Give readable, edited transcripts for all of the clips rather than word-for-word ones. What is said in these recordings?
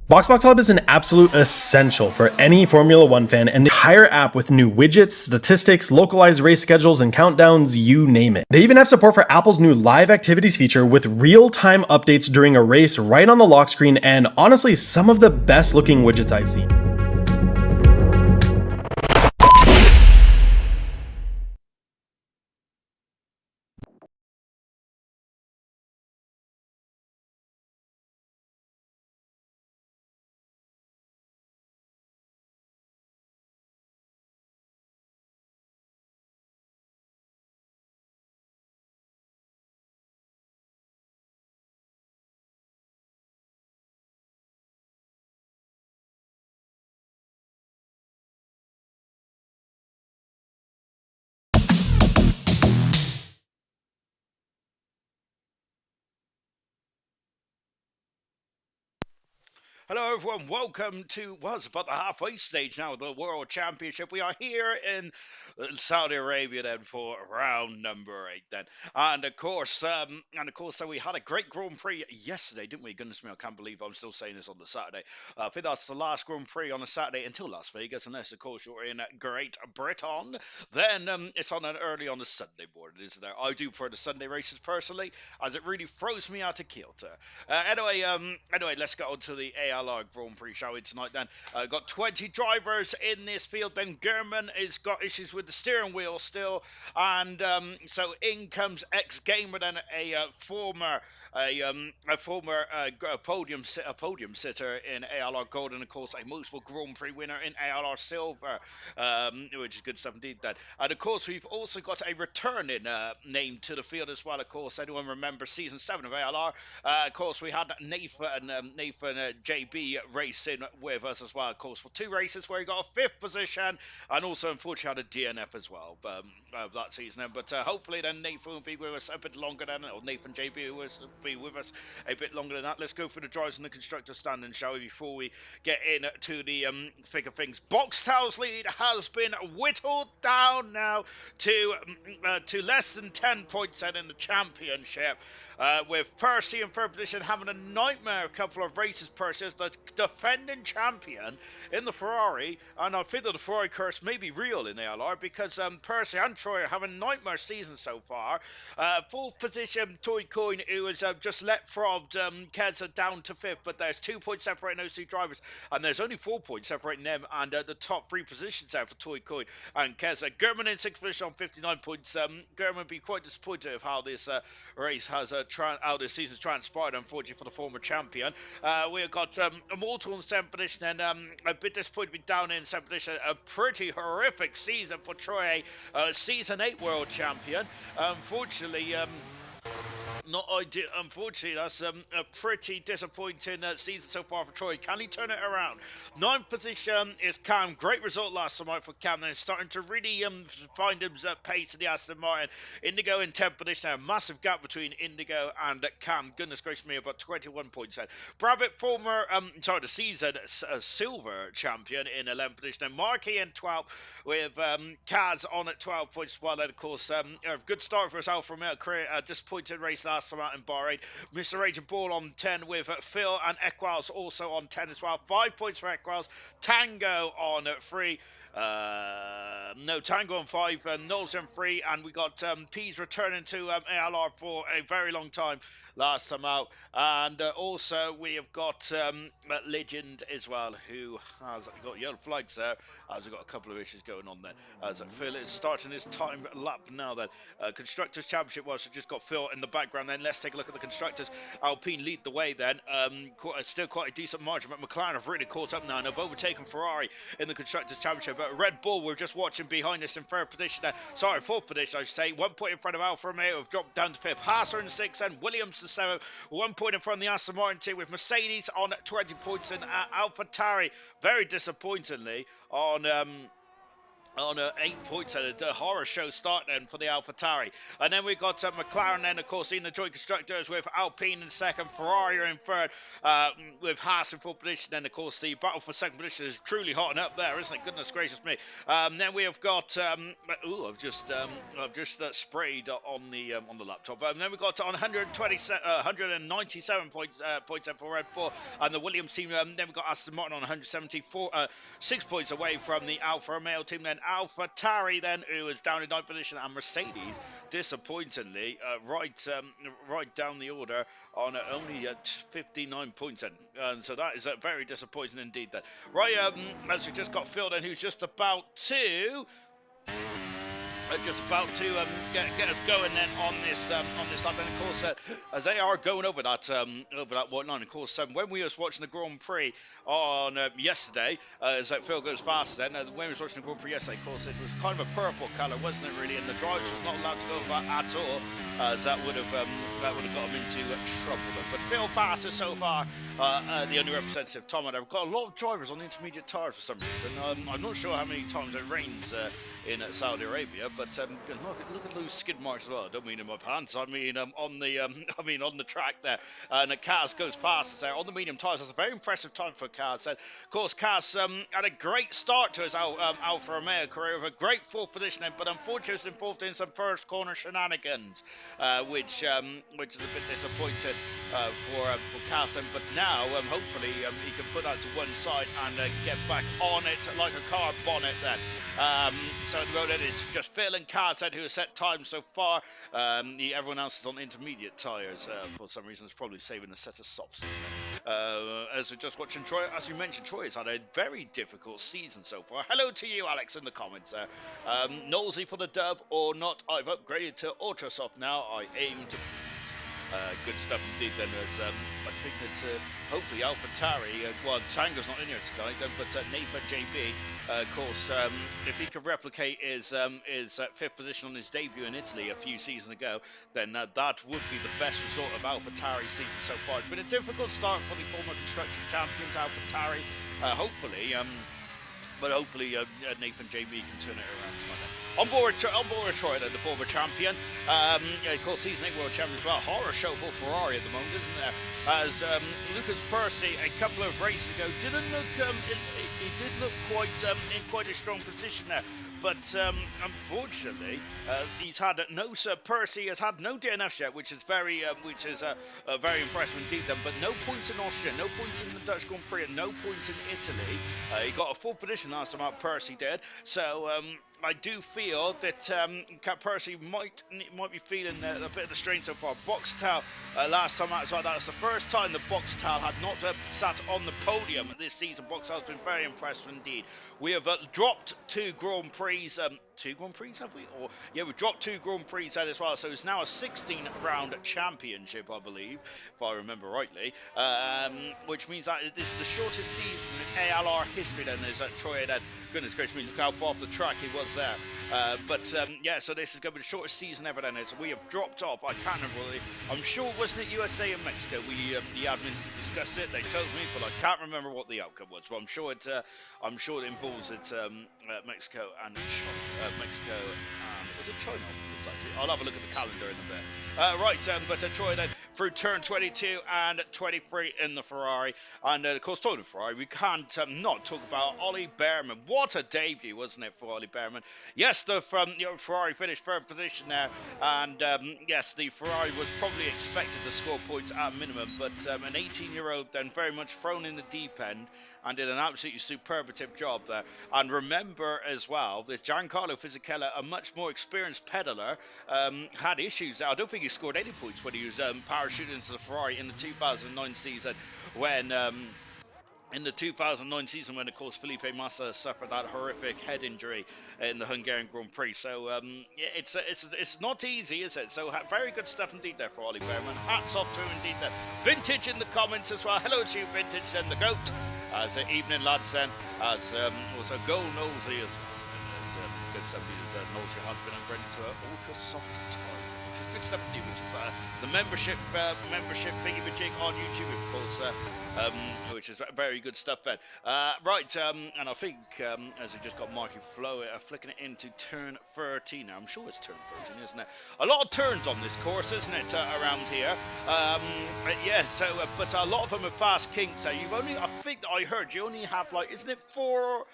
BoxBox Hub is an absolute essential for any Formula One fan, and the entire app with new widgets, statistics, localized race schedules, and countdowns, you name it. They even have support for Apple's new live activities feature with real-time updates during a race right on the lock screen, and honestly, some of the best looking widgets I've seen. Hello, everyone. Welcome to, well, it's about the halfway stage now of the World Championship. We are here in Saudi Arabia then for round number 8 then. And of course, so we had a great Grand Prix yesterday, didn't we? Goodness me, I can't believe I'm still saying this on the Saturday. I think that's the last Grand Prix on a Saturday until Las Vegas, unless, of course, you're in Great Britain. Then it's on an early on the Sunday board, isn't there? I do prefer the Sunday races personally, as it really throws me out of kilter. Anyway, let's get on to the ALR Grand Prix, shall we, tonight then. Got 20 drivers in this field. Then German has got issues with the steering wheel still. And so in comes ex-gamer, then a former podium sitter in ALR Gold, and of course a multiple Grand Prix winner in ALR Silver, which is good stuff indeed then. And of course we've also got a returning name to the field as well. Of course, anyone remember season 7 of ALR? Of course we had Nathan J. JB racing with us as well, of course, for 2 races where he got a 5th position, and also unfortunately had a DNF as well that season. But hopefully then Nathan will be with us a bit longer than, or Nathan JB will be with us a bit longer than that. Let's go through the drivers and the constructor standing, shall we, before we get into the thick of things. Boxtel's lead has been whittled down now to less than 10 points in the championship, with Percy in 3rd position having a nightmare couple of races. Percy is the defending champion in the Ferrari, and I think that the Ferrari curse may be real in ALR, because Percy and Troy are having a nightmare season so far. 4th position, Toy Coin, who has just leapfrogged Keza down to 5th, but there's 2 points separating those 2 drivers, and there's only 4 points separating them and the top 3 positions there for Toy Coin and Keza. German in 6th position on 59 points. German would be quite disappointed of how this race has how this season's transpired, unfortunately, for the former champion. We've got Immortal in 7th position, and a bit disappointed to be down in 7th position. A pretty horrific season for Troy, season 8 world champion. Unfortunately, not ideal. Unfortunately, that's a pretty disappointing season so far for Troy. Can he turn it around? 9th position is Cam. Great result last night for Cam. Then starting to really find his pace in the Aston Martin. Indigo in 10th position. A massive gap between Indigo and Cam. Goodness gracious me, about 21 points then. Brabbit, former, the season silver champion, in 11th position. And Markey in 12th, with Kaz on at 12 points as well. And of course, a good start for his Alfa Romeo career. Disappointing race last time out in Bahrain. Mr. Agent Ball on 10, with Phil and Equals also on 10 as well. 5 points for Equals. Tango on 3. Tango on 5, Knowles on 3, and we got Pease returning to ALR for a very long time last time out. And also we have got Legend as well, who has got yellow flags there, as we've got a couple of issues going on there. As Phil is starting his time lap now then. Constructors Championship was just got Phil in the background. Then let's take a look at the Constructors. Alpine lead the way then. Still quite a decent margin, but McLaren have really caught up now and have overtaken Ferrari in the Constructors Championship. But Red Bull, we're just watching behind us in 3rd position there. Sorry, 4th position, I should say. 1 point in front of Alfa Romeo, have dropped down to 5th. Haas are in 6th, and Williams to 7th. 1 point in front of the Aston Martin team, with Mercedes on 20 points, and AlphaTauri, very disappointingly, on 8 points at a horror show start then for the AlphaTauri. And then we've got McLaren then, of course, in the joint constructors, with Alpine in 2nd, Ferrari in 3rd, with Haas in 4th position. Then, of course, the battle for 2nd position is truly hotting up there, isn't it? Goodness gracious me. Then we have got I've just sprayed on the laptop. And then we've got on 197 points for Red Bull and the Williams team. Then we've got Aston Martin on 174, 6 points away from the Alfa Romeo team. Then AlphaTauri then, who is down in 9th position, and Mercedes, disappointingly, right down the order on only 59 points then. And so that is very disappointing indeed then. Right, as we just got Phil then, who's just about to get us going then on this lap. And of course, as they are going over that white line, of course, when we was watching the Grand Prix on yesterday, as Phil goes fast then, when we was watching the Grand Prix yesterday, of course, it was kind of a purple colour, wasn't it, really? And the drivers was not allowed to go over that at all, as that would have got them into trouble. But Phil Fast is so far the only representative. Tom, and I've got a lot of drivers on the intermediate tyres for some reason. I'm not sure how many times it rains in Saudi Arabia, but look at those skid marks as well. I don't mean in my pants. I mean on the track there. And Kaz goes fast there on the medium tyres. That's a very impressive time for Kaz. And of course, Kaz had a great start to his Alfa Romeo career with a great 4th position, but unfortunately was involved in some first corner shenanigans, which is a bit disappointing for Kaz. But now, hopefully, he can put that to one side and get back on it like a car bonnet then. So at the moment, it's just Phil and Kaz who have set times so far. Everyone else is on intermediate tyres for some reason. It's probably saving a set of softs. As we're just watching Troy, as you mentioned, Troy has had a very difficult season so far. Hello to you, Alex, in the comments there. Nosy for the dub or not? I've upgraded to Ultra Soft now. I aim to good stuff indeed then, as think that hopefully AlphaTauri, well, Tango's not in here tonight, but Nathan JB, of course, if he could replicate his 5th position on his debut in Italy a few seasons ago, then that would be the best result of AlphaTauri's season so far. It's been a difficult start for the former Constructors Champions, AlphaTauri. Hopefully, Nathan JB can turn it around tonight. On board Troy, the former champion. Of course, season 8 world champion as well. Horror show for Ferrari at the moment, isn't there? As Lucas Percy a couple of races ago didn't look, he did look quite in quite a strong position there. But unfortunately, Percy has had no DNFs yet, which is very impressive indeed. But no points in Austria, no points in the Dutch Grand Prix, and no points in Italy. He got a 4th position last time out. Percy did. So I do feel that Percy might be feeling a bit of the strain so far. Boxtel last time out as well. That's the first time the Boxtel had not sat on the podium this season. Boxtel's been very impressive indeed. We have dropped 2 Grand Prix. 2 Grand Prix have we? Or yeah, we've dropped 2 Grand Prix out as well. So it's now a 16-round championship, I believe, if I remember rightly. Which means that this is the shortest season in ALR history. Then there's Troy. Then goodness gracious me, look how far off the track he was there. Yeah, so this is going to be the shortest season ever then. So we have dropped off. I can't remember really. I'm sure, wasn't it USA and Mexico? The admins discussed it. They told me, but I can't remember what the outcome was. But I'm sure it involves Mexico and Mexico and was it China? I'll have a look at the calendar in a bit. But Troy then through turn 22 and 23 in the Ferrari, and of course talking of Ferrari, we can't not talk about Ollie Behrman. What a debut, wasn't it, for Ollie Behrman? Yes, the Ferrari finished 3rd position there, and yes, the Ferrari was probably expected to score points at minimum, but an 18-year-old then very much thrown in the deep end and did an absolutely superlative job there. And remember as well that Giancarlo Fisichella, a much more experienced pedaler, had issues. I don't think he scored any points when he was parachuting into the Ferrari in the 2009 season when... when, of course, Felipe Massa suffered that horrific head injury in the Hungarian Grand Prix. So, it's not easy, is it? So, very good stuff indeed there for Ollie Behrman. Hats off to him indeed there. Vintage in the comments as well. Hello to you, Vintage, and the GOAT. As evening, lads, then. As also, Go Nosey as good stuff. Nosey has been upgraded to an ultra soft toy. Good stuff indeed, which is the membership thingy-majig on YouTube, of course, which is very good stuff then. And I think as we just got Marky Flo flicking it into turn 13 now. I'm sure it's turn 13, isn't it? A lot of turns on this course, isn't it, around here? But a lot of them are fast kinks. I think I heard you only have, like, isn't it four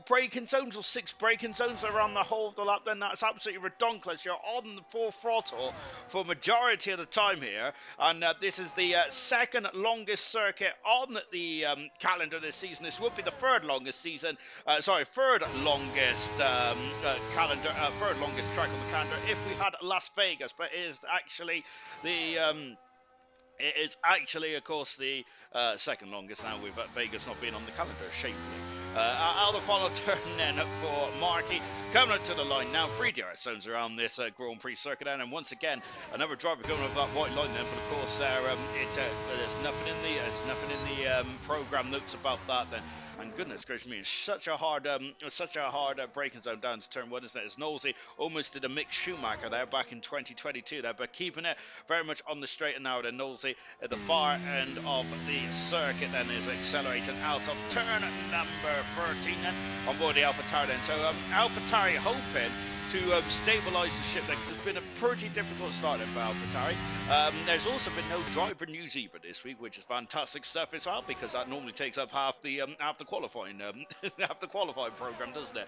braking zones or 6 braking zones around the whole of the lap? Then that's absolutely redonkulous. You're on the full throttle for majority of the time here, and this is the 2nd longest circuit on the calendar this season. This would be the 3rd longest season. 3rd longest calendar, 3rd longest track on the calendar if we had Las Vegas, but it is actually the. It is actually, of course, the 2nd longest now with Vegas not being on the calendar, shamefully. Out the final turn then for Marky. Coming up to the line now, 3 DRS zones around this Grand Prix circuit, and once again, another driver going over that white line then, but of course, there's nothing in the program notes about that then. And goodness gracious me, it's such a hard braking zone down to turn 1, isn't it? As Nosey almost did a Mick Schumacher there back in 2022 there, but keeping it very much on the straight and narrow. Then Nosey at the far end of the circuit then is accelerating out of turn number 13 then on board the AlphaTauri then. So AlphaTauri hoping to stabilise the ship there, because it's been a pretty difficult start for AlphaTauri. There's also been no driver news either this week, which is fantastic stuff as well, because that normally takes up half the qualifying program, doesn't it?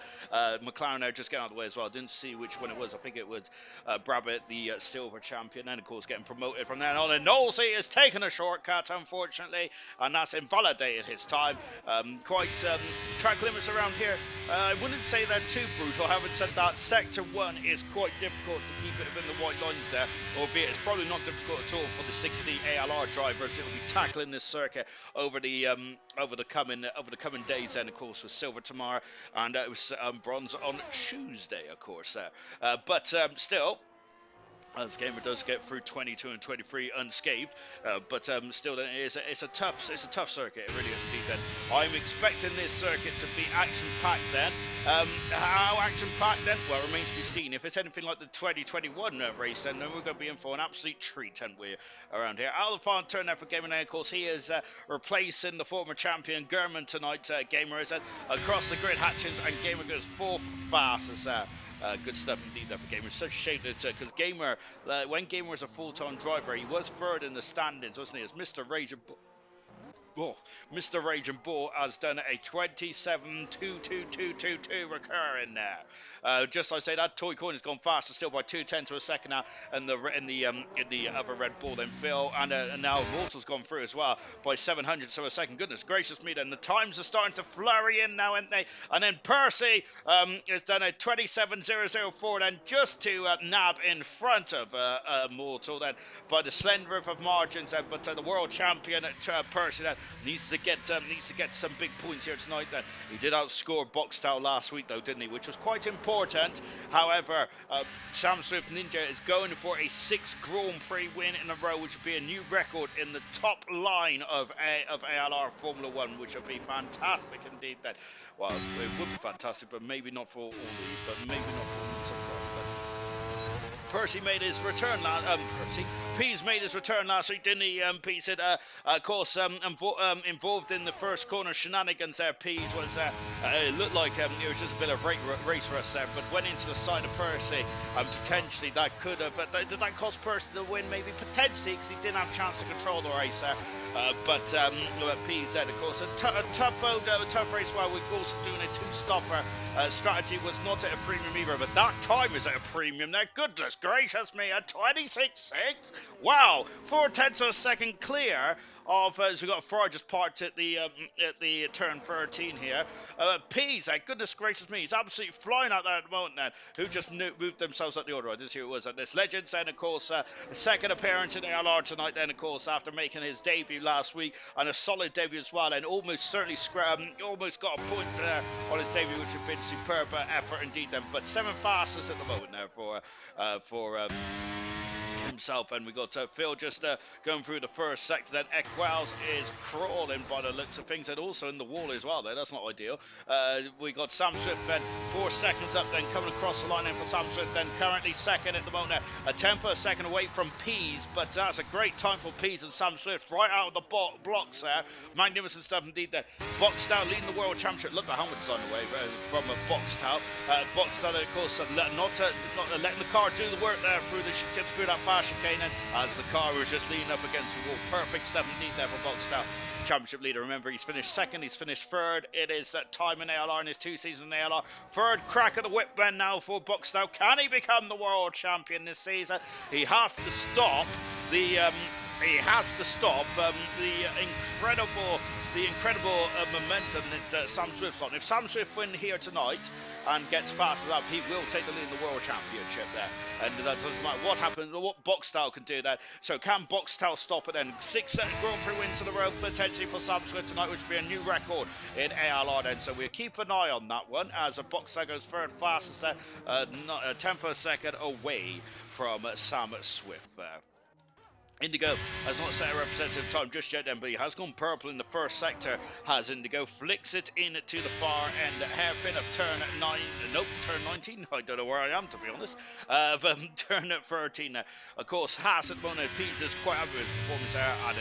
McLaren there just getting out of the way as well. I didn't see which one it was. I think it was Brabham, the silver champion, and of course getting promoted from there on. And Nosey has taken a shortcut, unfortunately, and that's invalidated his time. Track limits around here, I wouldn't say they're too brutal. Having said that, Sector 1 is quite difficult to keep it within the white lines there, albeit it's probably not difficult at all for the 60 ALR drivers that will be tackling this circuit over the coming days. Then, of course, with silver tomorrow, and it was bronze on Tuesday, of course. But still. As Gamer does get through 22 and 23 unscathed, but still, it's a tough circuit. It really is indeed. Then I'm expecting this circuit to be action-packed. Then, how action-packed? Then, well, it remains to be seen. If it's anything like the 2021 race, then we're going to be in for an absolute treat, aren't we, around here? Out of the final turn there for Gamer. Now, of course, he is replacing the former champion German tonight. Gamer is across the grid hatchings, and Gamer goes fourth fastest. Good stuff indeed there for Gamer. It's such a shame that because Gamer, when Gamer was a full-time driver, he was third in the standings, wasn't he? As Mr. Rage Mr. Rage and Bull has done a 27.22222 recurring there. Just like I say, that toy coin has gone faster still by 2/10 of a second now, and in the other Red Bull then Phil and now Walter's gone through as well by 700 of a second. Goodness gracious me! Then the times are starting to flurry in now, aren't they? And then Percy has done a 27.004 then just to nab in front of Mortal then by the slender of margins. But the world champion Percy then needs to get some big points here tonight. Then he did outscore Boxtel last week though, didn't he? Which was quite important. However, Sam Swift Ninja is going for a 6th Grand Prix win in a row, which would be a new record in the top line of ALR Formula 1, which would be fantastic indeed. Then, well, it would be fantastic, but maybe not for all these, but maybe not for some. Percy made his return Pease made his return last week, didn't he? Pease had, of course, involved in the first corner shenanigans there. Pease was, it looked like it was just a bit of race rust there, but went into the side of Percy, and potentially that could have, but did that cost Percy the win? Maybe potentially, because he didn't have a chance to control the race there. But Pease said, of course, a tough race while we're also doing a 2-stopper. Strategy was not at a premium either, but that time is at a premium there. Goodness gracious me, a 26.6. Wow, 4/10 of a second clear of as we got Fry just parked at the turn 13 here. Pease, goodness gracious me, he's absolutely flying out there at the moment now. Who just moved themselves up the order? I didn't see who it was. And this Legends then, of course, a second appearance in ALR tonight then, of course, after making his debut last week, and a solid debut as well, and almost got a point on his debut, which would have been superb effort indeed then. But 7 fastest at the moment now for himself, and we got Phil just going through the first sector. Then Equals is crawling by the looks of things, and also in the wall as well there. That's not ideal. We got Sam Swift then 4 seconds up, then coming across the line then for Sam Swift, then currently second at the moment, a 10th of a second away from Pease, but that's a great time for Pease and Sam Swift right out of the blocks there. Magnificent stuff indeed there. Boxtel leading the world championship. Look, the helmet design away from Boxtel. Boxtel, of course, not letting the car do the work there through that fast chicane, as the car was just leaning up against the wall. Perfect stuff indeed there for Boxtel. Championship leader. Remember, he's finished second, he's finished third. It is that time in ALR in his 2 seasons in ALR. Third crack at the whip then now for Boxtel. Can he become the world champion this season? He has to stop the incredible momentum that Sam Swift's on. If Sam Swift win here tonight and gets faster up, he will take the lead in the world championship there. And that doesn't matter what happens or what Boxtel can do that. So can Boxtel stop it then? 6 Grand Prix wins in a row potentially for Sam Swift tonight, which will be a new record in ALR then. So we'll keep an eye on that one as Boxtel goes third fastest there, 10th of a second away from Sam Swift there. Indigo has not set a representative time just yet then, but he has gone purple in the first sector, has Indigo, flicks it in to the far end, hairpin of turn 19, I don't know where I am to be honest, turn 13 now. Of course, Haas at the moment, Pease is quite happy with his performance there, and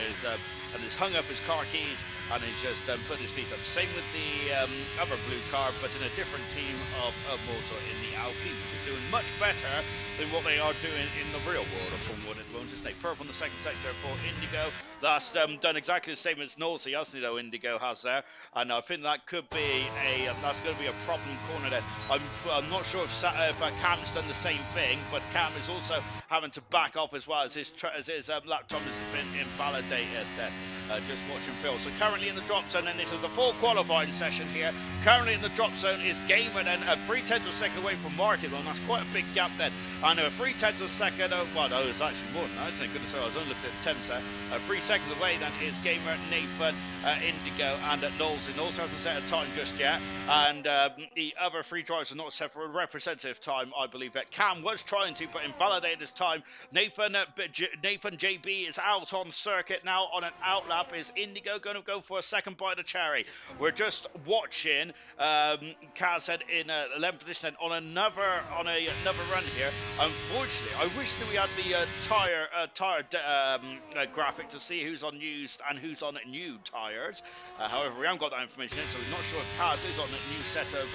has hung up his car keys, and he's just put his feet up. Same with the other blue car, but in a different team of Motor in the Alpine, which is doing much better than what they are doing in the real world of Formula 1 at the moment. Isn't it? Purple in the second sector for Indigo. That's done exactly the same as Nosey, hasn't it, though, Indigo has there. And I think that could be that's going to be a problem corner then. I'm not sure if Cam's done the same thing, but Cam is also having to back off as well as his laptop has been invalidated then. Just watching Phil. So currently in the drop zone, and this is the full qualifying session here. Currently in the drop zone is Gamer, and 3/10 of a second away from Market. Well, that's quite a big gap then. And 3/10 of a second, well, no, it's actually more than that, isn't it? Goodness, I was only looking at the temps there. 3 seconds away then is Gamer Nathan. Indigo and Knowles. Knowles hasn't set a time just yet, and the other 3 drivers are not set for a representative time, I believe. That Cam was trying to, but invalidated his time. Nathan JB is out on circuit now on an out lap. Is Indigo going to go for a second bite of cherry? We're just watching Kaz said in 11th position on another run here. Unfortunately, I wish that we had the tire graphic to see who's on used and who's on new tires. However, we haven't got that information yet, so we're not sure if Kaz is on a new set of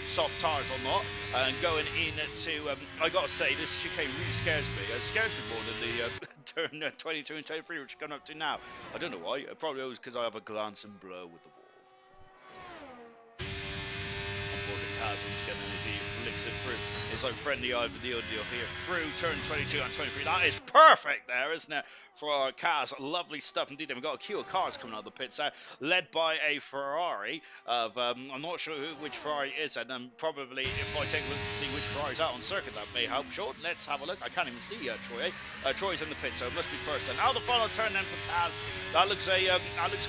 soft tires or not. And going into, I gotta say, this chicane really scares me. It scares me more than the turn 22 and 23, which we're coming up to now. I don't know why. It probably was because I have a glance and blow with the wall. Kazan's getting as he flicks it through. It's like friendly eye of the deal here. Through turn 22 and 23. That is perfect there, isn't it? For our Kaz. Lovely stuff indeed. And we've got a queue of cars coming out of the pits there, led by a Ferrari of, I'm not sure which Ferrari it is, and probably if I take a look to see which Ferrari's out on circuit, that may help. Short, let's have a look. I can't even see Troy. Troy's in the pit, so it must be first. And now the final turn then for Kaz. That looks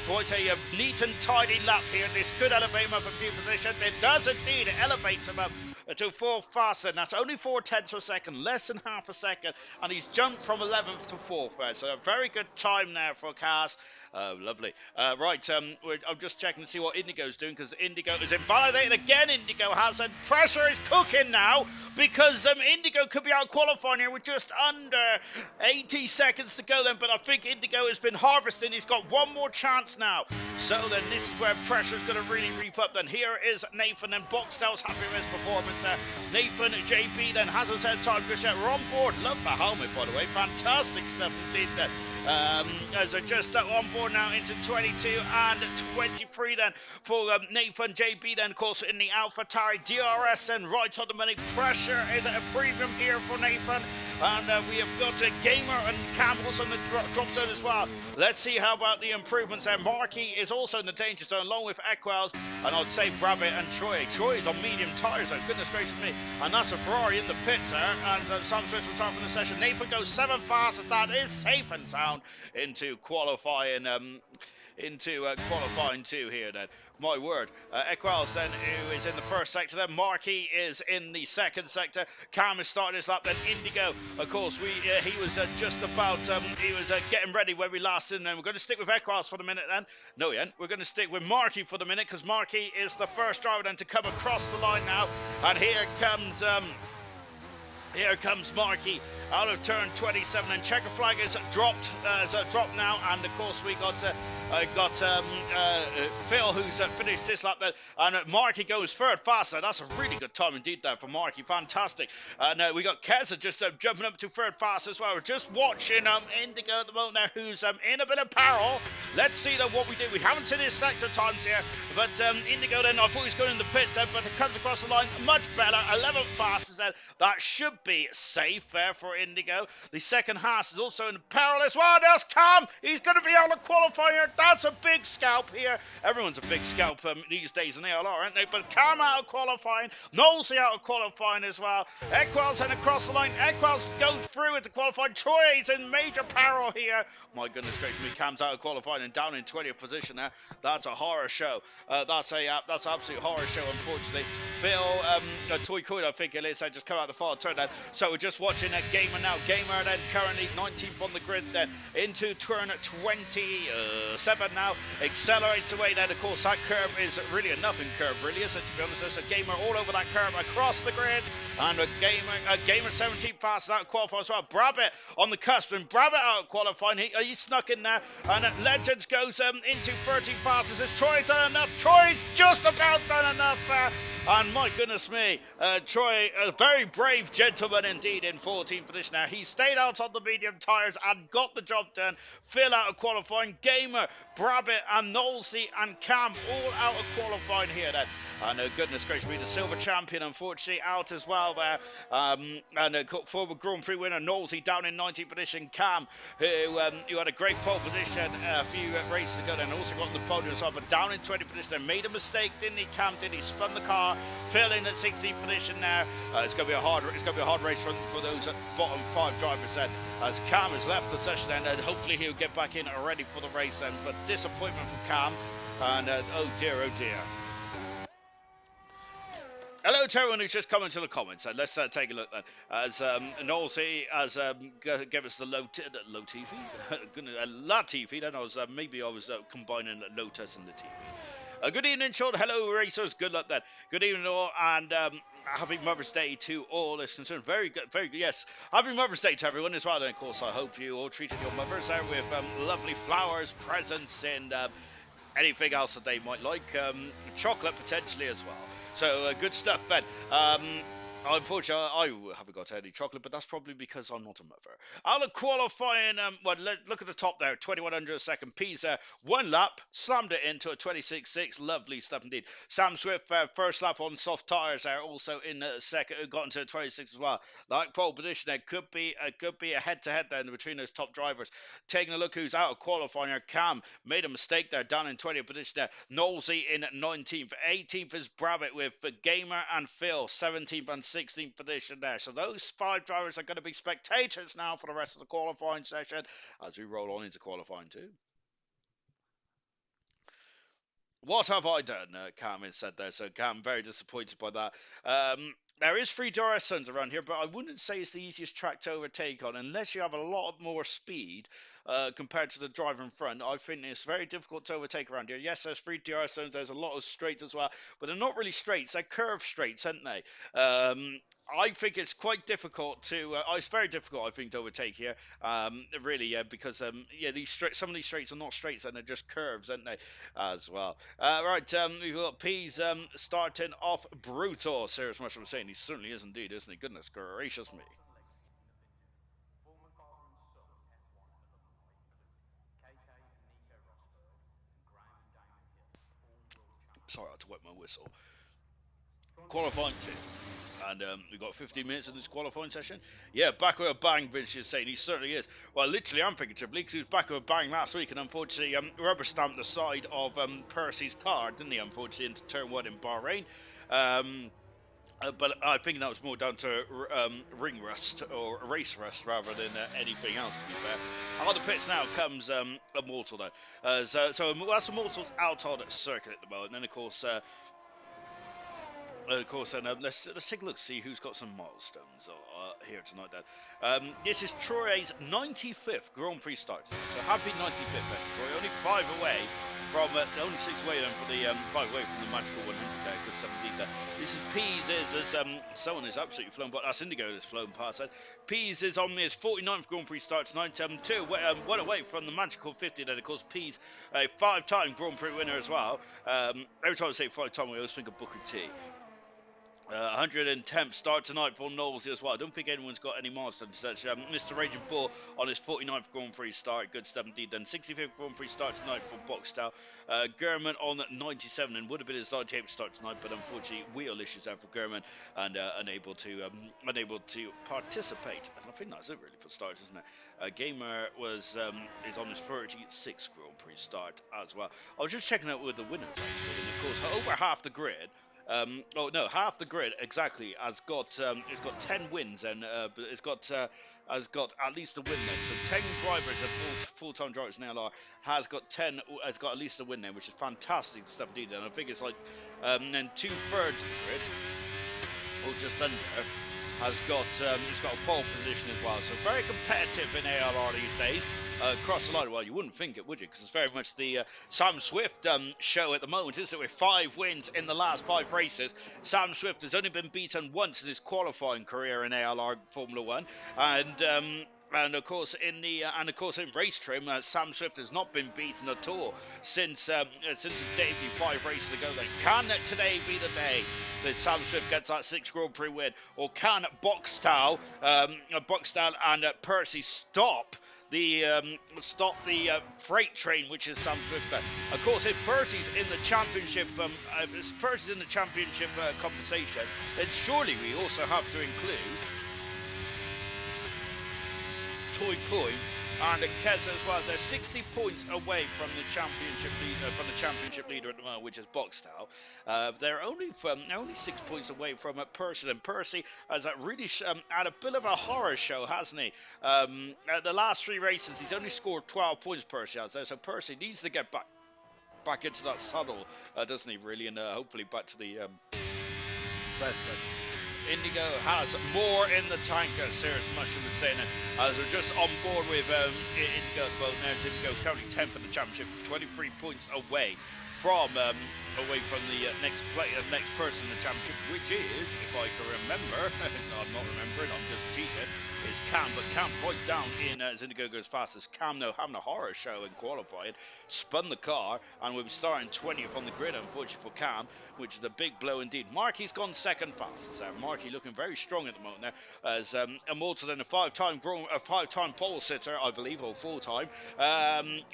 quite a neat and tidy lap here. This could elevate him up a few positions. It does indeed. It elevates him up to 4th faster, and that's only 4/10 of a second, less than half a second, and he's jumped from 11th to 4th there, so a very good time there for Kaz. Lovely. Right, I'm just checking to see what Indigo's doing, because Indigo is invalidated again. Indigo has, and pressure is cooking now, because Indigo could be out qualifying here with just under 80 seconds to go then, but I think Indigo has been harvesting. He's got one more chance now. So then this is where pressure is going to really reap up then. Here is Nathan, and Boxtel's happy with his performance there. Nathan JB then hasn't said time just yet. We're on board. Love the helmet, by the way. Fantastic stuff indeed there. As I just on board now into 22 and 23 then for Nathan JB then, of course, in the AlphaTauri DRS then right on the money. Pressure is at a premium here for Nathan, and we have got Gamer and Cam also in the drop zone as well. Let's see how about the improvements there. Markey is also in the danger zone along with Equels, and I'd say Brabbit and Troy. Troy is on medium tyres, though, goodness gracious me, and that's a Ferrari in the pits there, and Sam Swiss will start from the session. Nathan goes 7 fastest. That is safe and sound into qualifying qualifying 2 here then. My word. Equels then, who is in the first sector then. Markey is in the second sector. Cam is starting his lap then. Indigo, of course, he was just about, he was getting ready when we last in, and we're going to stick with Equels for the minute then. No, we ain't. We're going to stick with Markey for the minute, because Markey is the first driver then to come across the line now. And here comes Markey out of turn 27, and checker flag is dropped now, and of course we got Phil, who's finished this lap there, and Markey goes third faster. That's a really good time indeed there for Markey. Fantastic. And we got Keza just jumping up to third fast as well. We're just watching Indigo at the moment there, who's in a bit of peril. Let's see what we do. We haven't seen his sector times here, but Indigo then, I thought he was going in the pits, but it comes across the line much better. 11th fastest then. That should be safe there for Indigo. The second Haas is also in peril as well. There's Cam. He's going to be able to qualify here. That's a big scalp here. Everyone's a big scalp these days in ALR, aren't they? But Cam out of qualifying. Knowles out of qualifying as well. Equels and across the line. Equels goes through into qualifying. Troy is in major peril here. My goodness gracious me. Cam's out of qualifying and down in 20th position there. That's a horror show. That's an absolute horror show, unfortunately. Phil, Toy Coin, I think it is. I just come out the final turn then. So we're just watching Gamer now. Gamer then currently 19th on the grid then into turn 27 now. Accelerates away then. Of course, that curve is really a nothing curve, really, isn't it? To be honest, there's a Gamer all over that curve across the grid. And a Gamer 17th fast out of qualifying as well. Brabbit on the cusp, and Brabbit out of qualifying. He snuck in there. And Legends goes into 13 fastest. Has Troy done enough? Troy's just about done enough. And my goodness me, Troy, a very brave gentleman indeed in 14th position now. He stayed out on the medium tyres and got the job done. Phil out of qualifying. Gamer, Brabbit and Knowlesy and Cam all out of qualifying here then. And goodness gracious me, the silver champion unfortunately out as well there. And former Grand Prix winner Knowlesy down in 19th position. Cam, who had a great pole position a few races ago and also got on the podium as well, but down in 20th position and made a mistake, didn't he? Cam did. He spun the car, fell in at 16th position now. It's going to be a hard race for those bottom 5 drivers then, as Cam has left the session then, and hopefully he'll get back in ready for the race then. But disappointment from Cam. And oh dear, oh dear. Hello to everyone who's just come into the comments, and let's take a look then. As Nolsey has gave us the low TV, La TV. Then maybe I was combining Lotus and the TV. Good evening, Sean. Hello, racers. Good luck then. Good evening, all, and happy Mother's Day to all is concerned. Very good, very good. Yes, happy Mother's Day to everyone as well. And of course, I hope you all treated your mothers out with lovely flowers, presents, and anything else that they might like. Chocolate potentially as well. So good stuff, Ben. Unfortunately, I haven't got any chocolate, but that's probably because I'm not a mother. Out of qualifying, look at the top there, 2100 a second. Pisa, one lap, slammed it into a 26.6. Lovely stuff indeed. Sam Swift, first lap on soft tyres there, also in the second, got into a 26 as well. Like pole position, there could be a head-to-head there between those top drivers. Taking a look who's out of qualifying here, Cam made a mistake there, down in 20th position there. Knowlesy in 19th. 18th is Brabbit with Gamer and Phil, 17th and 16th position there. So those 5 drivers are going to be spectators now for the rest of the qualifying session as we roll on into qualifying too. What have I done? Cam has said there. So Cam, very disappointed by that. There is 3 Dorisons around here, but I wouldn't say it's the easiest track to overtake on unless you have a lot more speed compared to the driver in front. I think it's very difficult to overtake around here. Yes, there's 3 Dorisons, there's a lot of straights as well, but they're not really straights. They're curved straights, aren't they? I think it's quite difficult to. It's very difficult, I think, to overtake here. Really, because some of these straights are not straights, and they're just curves, aren't they? As well. Right, we've got Peas starting off brutal. Serious much I'm saying. He certainly is indeed, isn't he? Goodness gracious me. Sorry, I had to wet my whistle. Qualifying team. And we've got 15 minutes in this qualifying session. Yeah, back with a bang, Vince is saying. He certainly is. Well, literally, I'm figuratively, because he was back with a bang last week, and unfortunately, rubber stamped the side of Percy's car, didn't he, unfortunately, into turn 1 in Bahrain. But I think that was more down to ring rust or race rust rather than anything else, to be fair. Out of the pits now comes Immortal, though. So that's Immortal's out on circuit at the moment. And then, then let's take a look, see who's got some milestones here tonight. Then this is Troy's 95th Grand Prix start. So happy 95th, then, Troy. Only 5 away from only 6 away then for the 5 away from the magical 100 there. Good 17 there. This is Peas as someone is absolutely flown, but that's Indigo that's flown past that. Peas is on his 49th Grand Prix start tonight. 1 away from the magical 50. Then of course Peas, a 5-time Grand Prix winner as well. Every time I say 5-time, I always think of Booker T. 110th start tonight for Knowles as well. I don't think anyone's got any milestones. That's Mr. Raging Bull on his 49th Grand Prix start. Good stuff indeed. Then 65th Grand Prix start tonight for Boxtel. German on 97 and would have been his 98th start tonight, but unfortunately wheel issues out for German and unable to participate. And I think that's it really for starters, isn't it? Gamer is on his 36th Grand Prix start as well. I was just checking out with the winners actually, and of course over half the grid. Half the grid exactly has got 10 wins and has got at least a win then. So 10 drivers and full-time drivers in ALR has got at least a win then, which is fantastic stuff indeed. And I think it's like then 2/3 of the grid, or just under, has got a pole position as well. So very competitive in ALR these days. Across the line, well, you wouldn't think it, would you? Because it's very much the Sam Swift show at the moment, isn't it? With 5 wins in the last 5 races. Sam Swift has only been beaten once in his qualifying career in ALR Formula One, and of course in race trim, Sam Swift has not been beaten at all since his debut 5 races ago. Then can today be the day that Sam Swift gets that 6th Grand Prix win, or can Boxtel and Percy stop the freight train, which is Sam Swift? Of course, if Percy's in the championship, compensation, then surely we also have to include Toy Coin and Kez as well. They're 60 points away from the championship leader at the moment, which is Boxtel. They're only 6 points away from Percy, and Percy has really had a bit of a horror show, hasn't he? At the last 3 races, he's only scored 12 points. Percy has there, so Percy needs to get back back into that saddle, doesn't he, really? And hopefully back to the best. Indigo has more in the tank, as Serious Mushroom is saying. As we're just on board with Indigo at the moment. There's Indigo currently 10th in the championship, 23 points away from the next person in the championship, which is, if I can remember, I'm not remembering, I'm just cheating, is Cam. But Cam right down in as Indigo goes fastest. Cam, though, having a horror show in qualifying, spun the car, and we'll be starting 20th on the grid, unfortunately for Cam, which is a big blow indeed. Marky's gone second fastest. Marky looking very strong at the moment there, as Immortal, a five-time pole sitter, I believe, or full-time,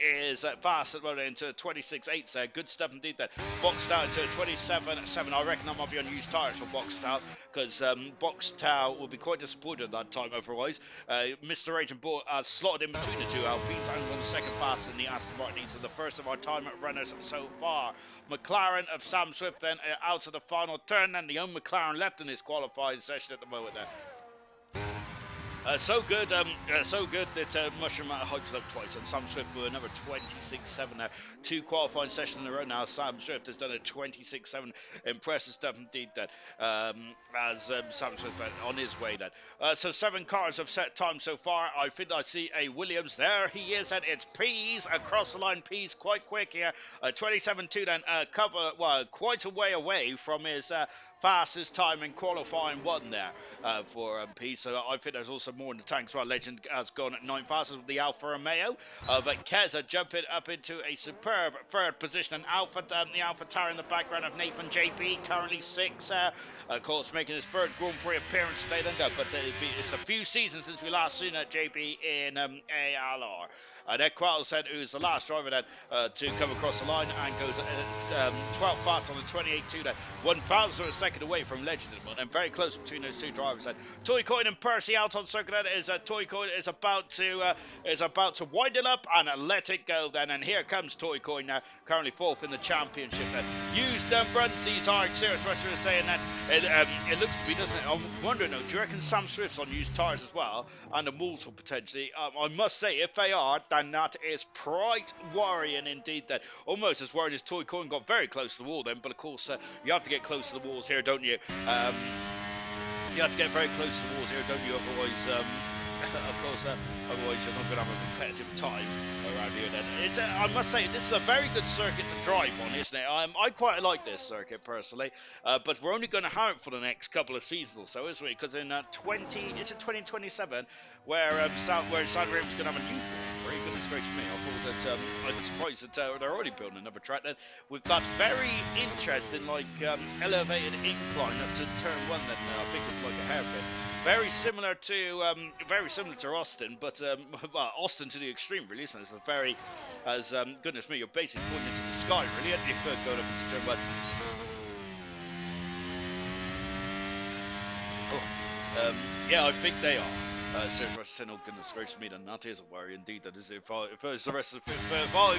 is fast at the moment into 26.8 there. Good stuff indeed there. Boxed out into 27.7. I reckon that might be unused tyres for Boxed out, because Boxed out will be quite disappointed at that time otherwise. Mr. Agent Bull has slotted in between the two Alpines and won second fast in the Aston Martin. These are the first of our time runners so far. McLaren of Sam Swift then out of the final turn, and the only McLaren left in this qualifying session at the moment there. So good that Mushroom hiked it up twice, and Sam Swift with another 26.7 there. 2 qualifying sessions in a row now. Sam Swift has done a 26.7. Impressive stuff indeed that as Sam Swift on his way then. So 7 cars have set time so far. I think I see a Williams. There he is, and it's Pease across the line. Pease quite quick here. 27.2 then, quite a way away from his fastest time in qualifying 1 there for Pease. So I think there's also more in the tank as well. Legend has gone at 9 fastest with the Alfa Romeo. But Keza jumping up into a superb 3rd position. And the Alpha Tower in the background of Nathan JP, currently 6. Of course, making his 3rd Grand Prix appearance today. But it's a few seasons since we last seen JP in ALR. Equal said, who's the last driver then to come across the line, and goes 12 fast on the 28.2 then. 1,000 of a second away from Legend at the moment, and very close between those two drivers then. Toy Coin and Percy out on circuit then, is Toy Coin is about to wind it up and let it go then, and here comes Toy Coin now, currently 4th in the championship then. Used Brunzies are Serious Rusher is saying that it looks to be, doesn't it? I'm wondering though, do you reckon Sam Swift's on used tyres as well, and a Multiple potentially? I must say, if they are, and that is quite worrying indeed. That almost as worrying as Toy Coin got very close to the wall then, but of course you have to get close to the walls here, don't you? You have to get very close to the walls here, don't you? Otherwise, otherwise you're not going to have a competitive time around here then. I must say, this is a very good circuit to drive on, isn't it? I quite like this circuit personally, but we're only going to have it for the next couple of seasons or so, isn't it? Because in 2027, where Saudi Arabia's going to have a new Grand Prix. Goodness gracious me, I thought that I'm surprised that they're already building another track then, with that very interesting elevated incline up to turn 1 then. I think it's like a hairpin. Very similar to Austin, but well, Austin to the extreme, really, isn't it? It's a very, goodness me, you're basically pointing into the sky, really, aren't you? Going up into turn 1. Yeah, I think they are. Serious Rush said, oh goodness gracious me, then that is a worry indeed. That is, if I knew that for the rest of the field, I'd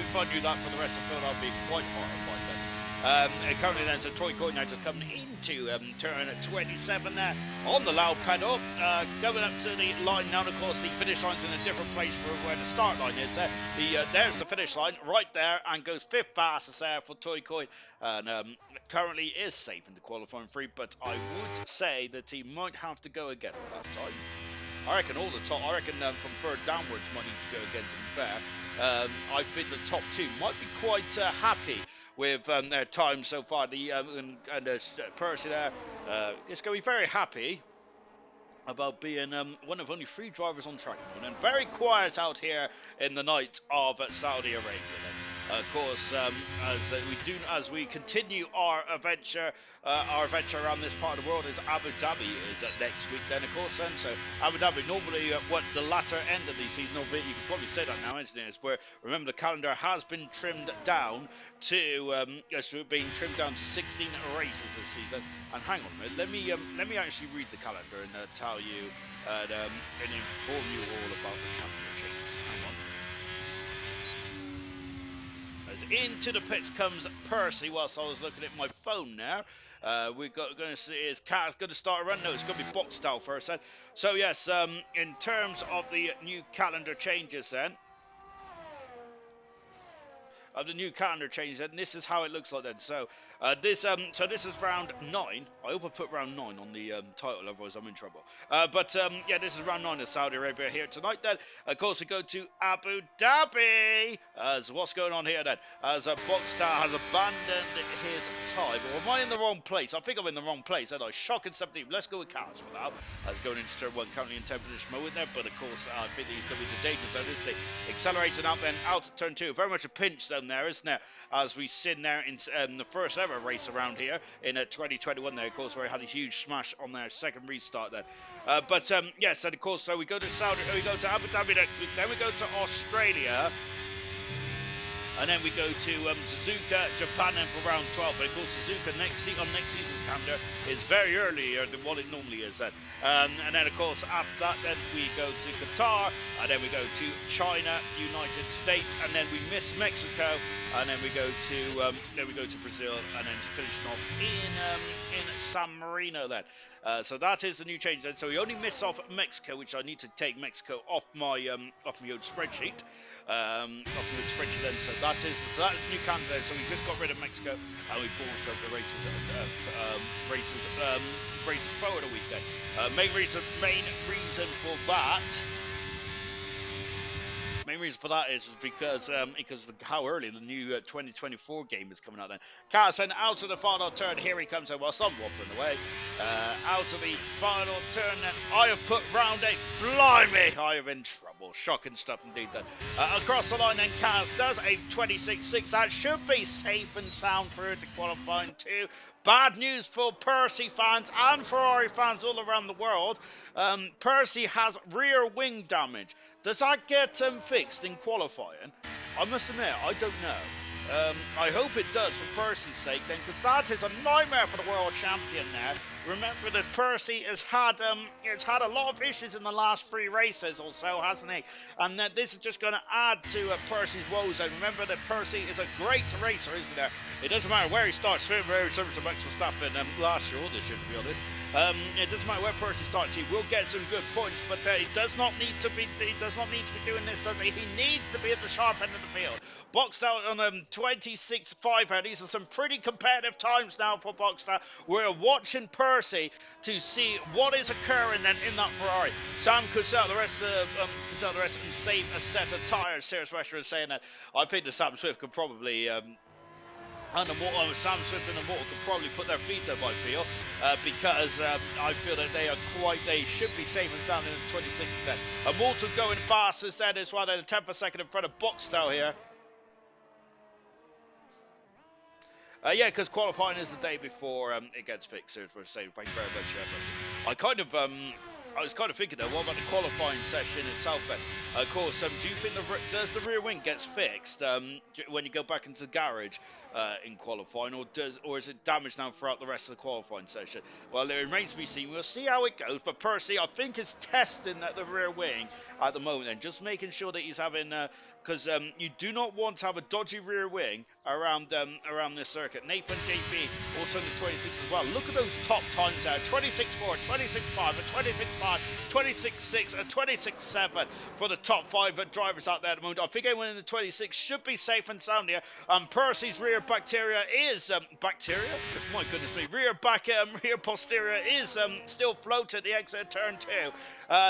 be quite horrified then. Currently then, so Toy Coin now just coming into turn 27 there on the loud pedal, going up to the line now. And of course, the finish line's in a different place from where the start line is. There's the finish line right there, and goes 5th fastest there for Toy Coin, and currently is safe in the qualifying 3. But I would say that he might have to go again at that time. I reckon from 3rd downwards might need to go again, to be fair. I think the top 2 might be quite happy with their time so far. Percy there is going to be very happy about being one of only 3 drivers on track, and very quiet out here in the night of Saudi Arabia. Of course, as we continue our adventure around this part of the world, is Abu Dhabi is next week. Then, of course, so Abu Dhabi normally what the latter end of the season, albeit you can probably say that now, isn't it? It's where, remember, the calendar has been trimmed down to 16 races this season. And hang on a minute, let me actually read the calendar and tell you and inform you all about the calendar changes. Hang on. Into the pits comes Percy whilst I was looking at my phone now. We're going to see, is Cat going to start a run? No, it's going to be box style first then. So yes, in terms of the new calendar changes then, of the new calendar change, and this is how it looks like then. So this is round 9. I hope I put round 9 on the title, otherwise I'm in trouble. Yeah, this is round 9 of Saudi Arabia here tonight. Then of course we go to Abu Dhabi. So what's going on here then? As Boxstar has abandoned his tie. But am I in the wrong place? I think I'm in the wrong place, and I shocking 17. Let's go with Cars for now. As going into turn 1, currently in 10th position mode there, but of course I think he's going to be the danger zone, isn't he? Accelerating up then out to turn 2. Very much a pinch zone there, isn't it? As we sit there in the first ever race around here in 2021 there, of course, where he had a huge smash on their second restart then. Yes, and of course, so we go to Abu Dhabi next week, then we go to Australia. And then we go to Suzuka, Japan, then for round 12. But of course, Suzuka on next season's calendar is very earlier than what it normally is. And then, of course, after that, then we go to Qatar, and then we go to China, United States, and then we miss Mexico, and then we go to Brazil, and then finishing off in San Marino. Then, so that is the new change. Then, so we only miss off Mexico, which I need to take Mexico off my old spreadsheet. Off the spreadsheet then, so that is the new calendar. So we just got rid of Mexico and we brought up the races forward a week then. Main reason for that. Main reason for that is because how early the new 2024 game is coming out then. Carson out of the final turn. Here he comes in whilst I'm waffling away. Out of the final turn then. I have put round 8. Blimey, I am in trouble. Shocking stuff indeed then. Across the line then, Kaz does a 26.6. That should be safe and sound through to qualifying 2. Bad news for Percy fans and Ferrari fans all around the world. Percy has rear wing damage. Does that get fixed in qualifying? I must admit, I don't know. I hope it does for Percy's sake then, because that is a nightmare for the world champion now. Remember that Percy has had a lot of issues in the last 3 races or so, hasn't he? And this is just going to add to Percy's woes. And remember that Percy is a great racer, isn't there? It doesn't matter where he starts. Very similar to Max Verstappen last year or this year, to be honest. It doesn't matter where Percy starts. He will get some good points, but he does not need to be doing this, does he? He needs to be at the sharp end of the field. Boxed out on 26.5, and these are some pretty competitive times now for Boxstar. We're watching Percy to see what is occurring then in that Ferrari. Sam could sell the rest and save a set of tyres. Serious Wester is saying that. I think that Sam Swift could probably. Sam Swift and the Mortal could probably put their feet up, I feel, because I feel that they should be safe and sound in the 26th then. A Mortal going fastest then as well, then a 10th a second in front of Boxstar here. Yeah, because qualifying is the day before it gets fixed. So we're saying thank you very much. I was kind of thinking though, what about the qualifying session itself then? Of course, do you think does the rear wing gets fixed when you go back into the garage in qualifying, or is it damaged now throughout the rest of the qualifying session? Well, it remains to be seen. We'll see how it goes. But Percy, I think, is testing the rear wing at the moment and just making sure that he's having. Because you do not want to have a dodgy rear wing around this circuit. Nathan JP also in the 26 as well. Look at those top times there: 26.4, 26.5, a 26.5, 26.6, a 26.7 for the top 5 drivers out there at the moment. I think anyone in the 26 should be safe and sound here. Percy's rear bacteria is bacteria. My goodness me, rear posterior is still floating at the exit of turn 2.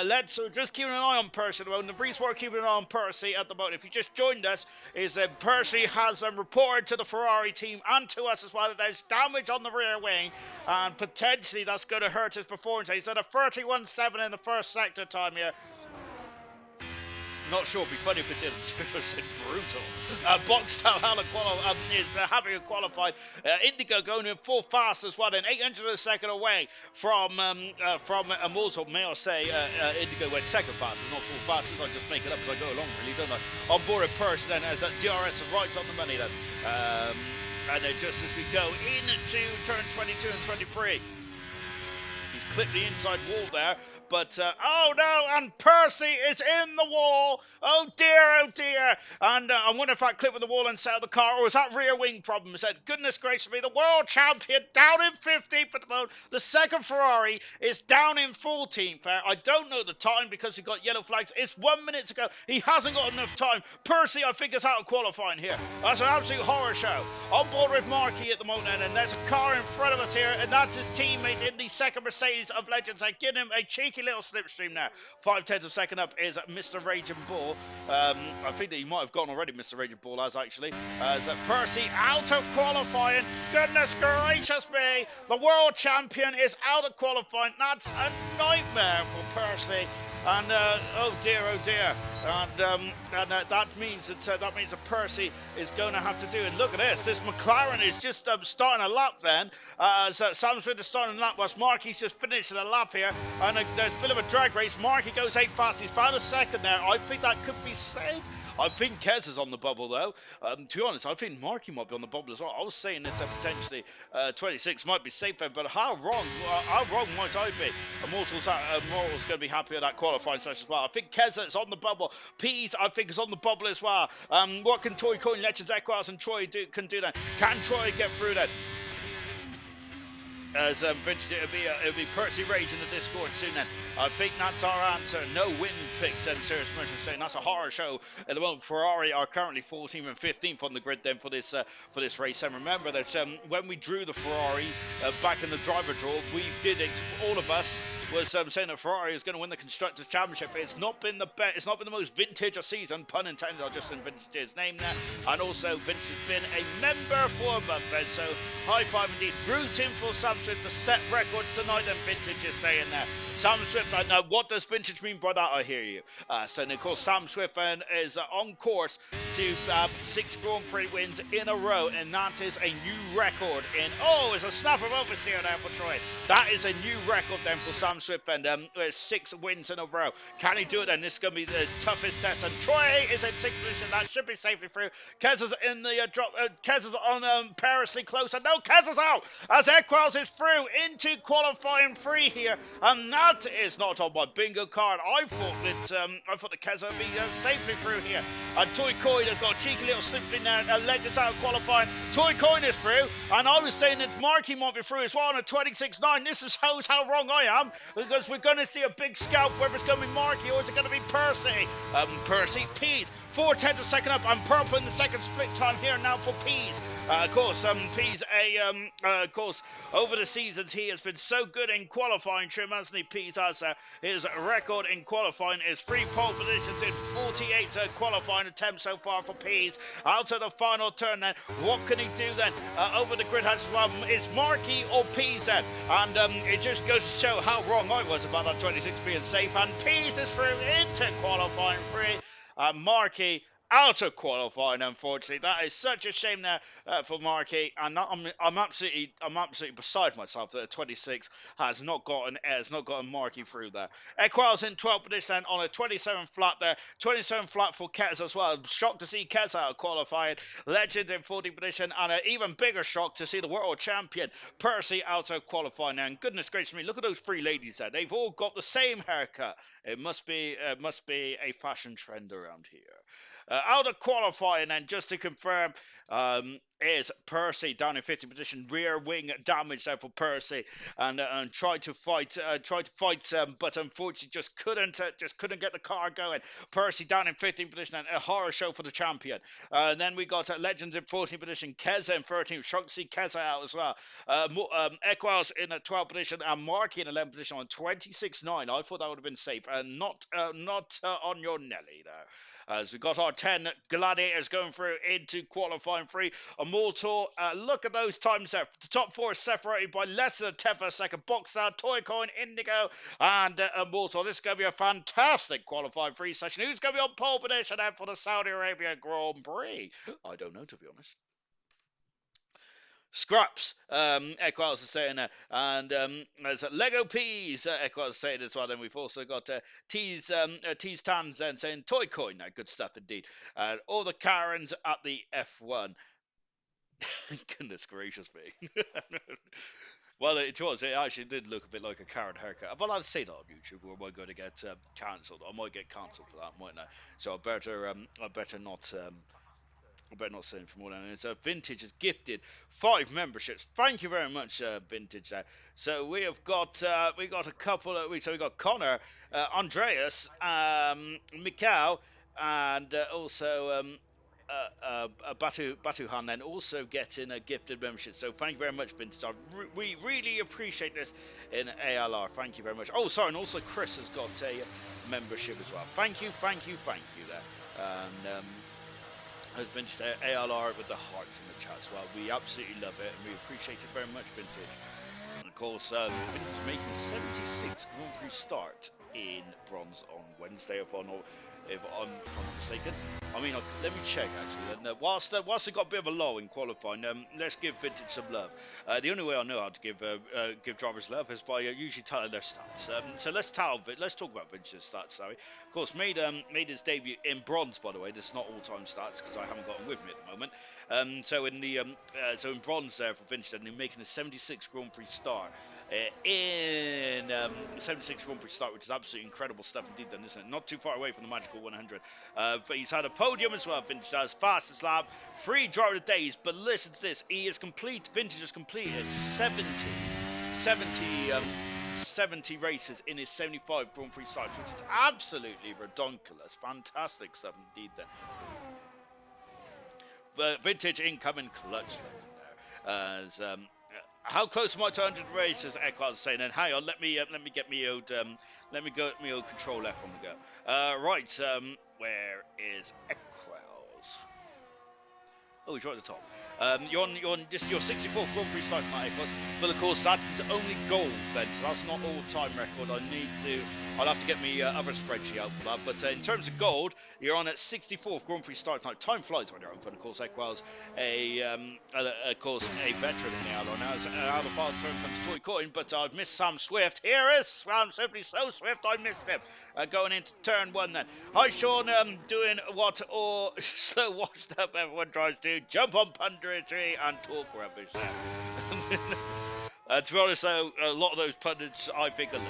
Let's just keep an eye on Percy at the moment. The Breeze War keeping an eye on Percy at the moment. If you just joined us, is Percy has reported to the Ferrari team and to us as well that there's damage on the rear wing, and potentially that's going to hurt his performance. He's at a 31.7 in the first sector time here. Not sure, it'd be funny if it didn't. It was brutal. Boxstar is having qualified. Indigo going in full fast as well, and 800 a second away from Immortal. May I say, Indigo went second fastest, not full fastest. I just make it up as I go along, really, don't I? On board a Percy then as DRS right on the money then. And then just as we go into turn 22 and 23. He's clipped the inside wall there, But, oh no, and Percy is in the wall. Oh dear, oh dear. And I wonder if that clip with the wall inside the car, or was that rear wing problem? Said, goodness gracious me, the world champion down in 15th at the moment. The second Ferrari is down in 14th. I don't know the time because he got yellow flags. It's 1 minute to go. He hasn't got enough time. Percy, I think, is out of qualifying here. That's an absolute horror show. On board with Markey at the moment, and there's a car in front of us here, and that's his teammate in the second Mercedes of Legends. I give him a cheeky little slipstream now. 5/10 of a second up is Mr. Raging Bull. I think that he might have gone already, Mr. Raging Bull has actually. As Percy out of qualifying. Goodness gracious me, the world champion is out of qualifying. That's a nightmare for Percy. And oh dear, and that means that Percy is going to have to do it. Look at this. This McLaren is just starting a lap. Then so Sam Smith is starting a lap whilst Marky's just finishing a lap here. And there's a bit of a drag race. Marky goes 8 fast. He's found a second there. I think that could be safe. I think Kez is on the bubble, though. To be honest, I think Marky might be on the bubble as well. I was saying that potentially 26 might be safer, but how wrong might I be? Mortal's going to be happy with that qualifying session as well. I think Kez is on the bubble. Pease, I think, is on the bubble as well. What can Toy Coin, Legends, Equals, and Troy can do that? Can Troy get through that? As it'll be Percy Rage in the Discord soon then. I think that's our answer. No win picks then, Serious Merchant saying that's a horror show. At the moment, Ferrari are currently 14th and 15th on the grid then for this race. And remember that when we drew the Ferrari back in the driver draw, we did all of us was saying that Ferrari is going to win the Constructors' Championship. It's not been the most vintage a season, pun intended. I'll just invent his name there. And also, Vince has been a member for a month then, so high five indeed. Rooting for Sam Swift to set records tonight, and Vintage is saying there. Sam Swift, I know, what does vintage mean by that? I hear you. So, of course, Sam Swift is on course to 6 Grand Prix wins in a row, and that is a new record. It's a snap of overseer there for Troy. That is a new record then for Sam Swift, and 6 wins in a row. Can he do it? And this is going to be the toughest test. And Troy is in 6th position. That should be safely through. Kez is in the drop. Kez is on perilously close. And no, Kez is out as Equals is through into qualifying 3 here, and that is not on my bingo card. I thought the Kez would be safely through here. And Toy Coin has got a cheeky little slipstream there. Legends out of qualifying. Toy Coin is through, and I was saying that Marky might be through as well on a 26.9. This shows how wrong I am, because we're going to see a big scalp, whether it's going to be Marky or is it going to be Percy. Percy, Pease. 4/10 of second up, and purple in the second split time here now for Pease. Of course, Pease, of course, over the seasons he has been so good in qualifying trim, hasn't he? Pease has his record in qualifying is 3 pole positions in 48 qualifying attempts so far for Pease. Out of the final turn then, what can he do then? Over the grid has well, it's Marky or Pease then, and it just goes to show how wrong I was about that 26 being safe, and Pease is through into qualifying 3. Marky out of qualifying, unfortunately. That is such a shame there for Marky, and I'm absolutely beside myself that 26 has not gotten Marky through there. Equals in 12th position on a 27 flat there, 27 flat for Kez as well. Shocked to see Kez out of qualifying. Legend in 40th position, and an even bigger shock to see the world champion Percy out of qualifying. And goodness gracious me, look at those 3 ladies there. They've all got the same haircut. It must be a fashion trend around here. Out of qualifying, and just to confirm, is Percy down in 50th position. Rear wing damage there for Percy, and tried to fight, but unfortunately just couldn't get the car going. Percy down in 15th position, and a horror show for the champion. Then we got Legends in 14th position, Keza in 13th. Shocked to see Keza out as well. Equals in 12th position, and Marky in 11th position on 26.9. I thought that would have been safe, and not on your Nelly there. As we got our 10 gladiators going through into qualifying 3. Immortal, look at those times there. The top 4 is separated by less than a tenth of a second. Boxer, Toy Coin, Indigo, and Immortal. This is going to be a fantastic qualifying 3 session. Who's going to be on pole position then for the Saudi Arabia Grand Prix? I don't know, to be honest. Scraps, Equals is saying that, and there's Lego Peas, Equals is saying as well. Then we've also got Tease Tans then saying Toy Coin, good stuff indeed. All the Karens at the F1. Goodness gracious me. Well, it was. It actually did look a bit like a carrot haircut. But I'd say that on YouTube, or am I going to get cancelled? I might get cancelled for that, mightn't I? So I better not. I better not say anything more than it. So Vintage has gifted 5 memberships. Thank you very much, Vintage. So we got a couple of so we got Connor, Andreas, Mikau, and also Batuhan then also getting a gifted membership. So thank you very much, Vintage. We really appreciate this in ALR. Thank you very much. Oh, sorry, and also Chris has got a membership as well. Thank you, thank you, thank you there. And as mentioned, ALR with the hearts in the chat as well. We absolutely love it and we appreciate it very much, Vintage. And of course, Vintage is making 76 Grand Prix start in bronze on Wednesday, if I'm not mistaken. I mean, let me check actually. And whilst we got a bit of a low in qualifying, let's give Vintage some love. The only way I know how to give drivers love is by usually telling their stats. So let's talk about Vintage's stats. Sorry, of course, made his debut in bronze. By the way, this is not all-time stats because I haven't got them with me at the moment. So in bronze there for Vintage, and they're making a 76 Grand Prix start. In 76 Grand Prix start, which is absolutely incredible stuff indeed, then, isn't it? Not too far away from the magical 100. But he's had a podium as well. Vintage has fastest lap, 3 driver of the days. But listen to this, Vintage has completed 70 races in his 75 Grand Prix starts, which is absolutely redonkulous. Fantastic stuff indeed then. But Vintage incoming clutch there. As how close am I to 100 races? Equals saying, and hang on, let me get me old control F on the go. Right, where is Equals? Oh, he's right at the top. You're on this is your 64th Grand Prix start tonight, Equals. But of course, that is only gold then, so that's not all-time record. I'll have to get me other spreadsheet out for that. But in terms of gold, you're on at 64th Grand Prix start tonight. Time flies when you're on. But of course, Equals a veteran in the ALR now. Out of our turn comes Toy Coin, but I've missed Sam Swift. Here is Sam, simply so swift. I missed him. Going into turn 1 then. Hi Sean, doing what all slow washed up everyone tries to jump on punditry and talk rubbish. To be honest, though, a lot of those pundits I think are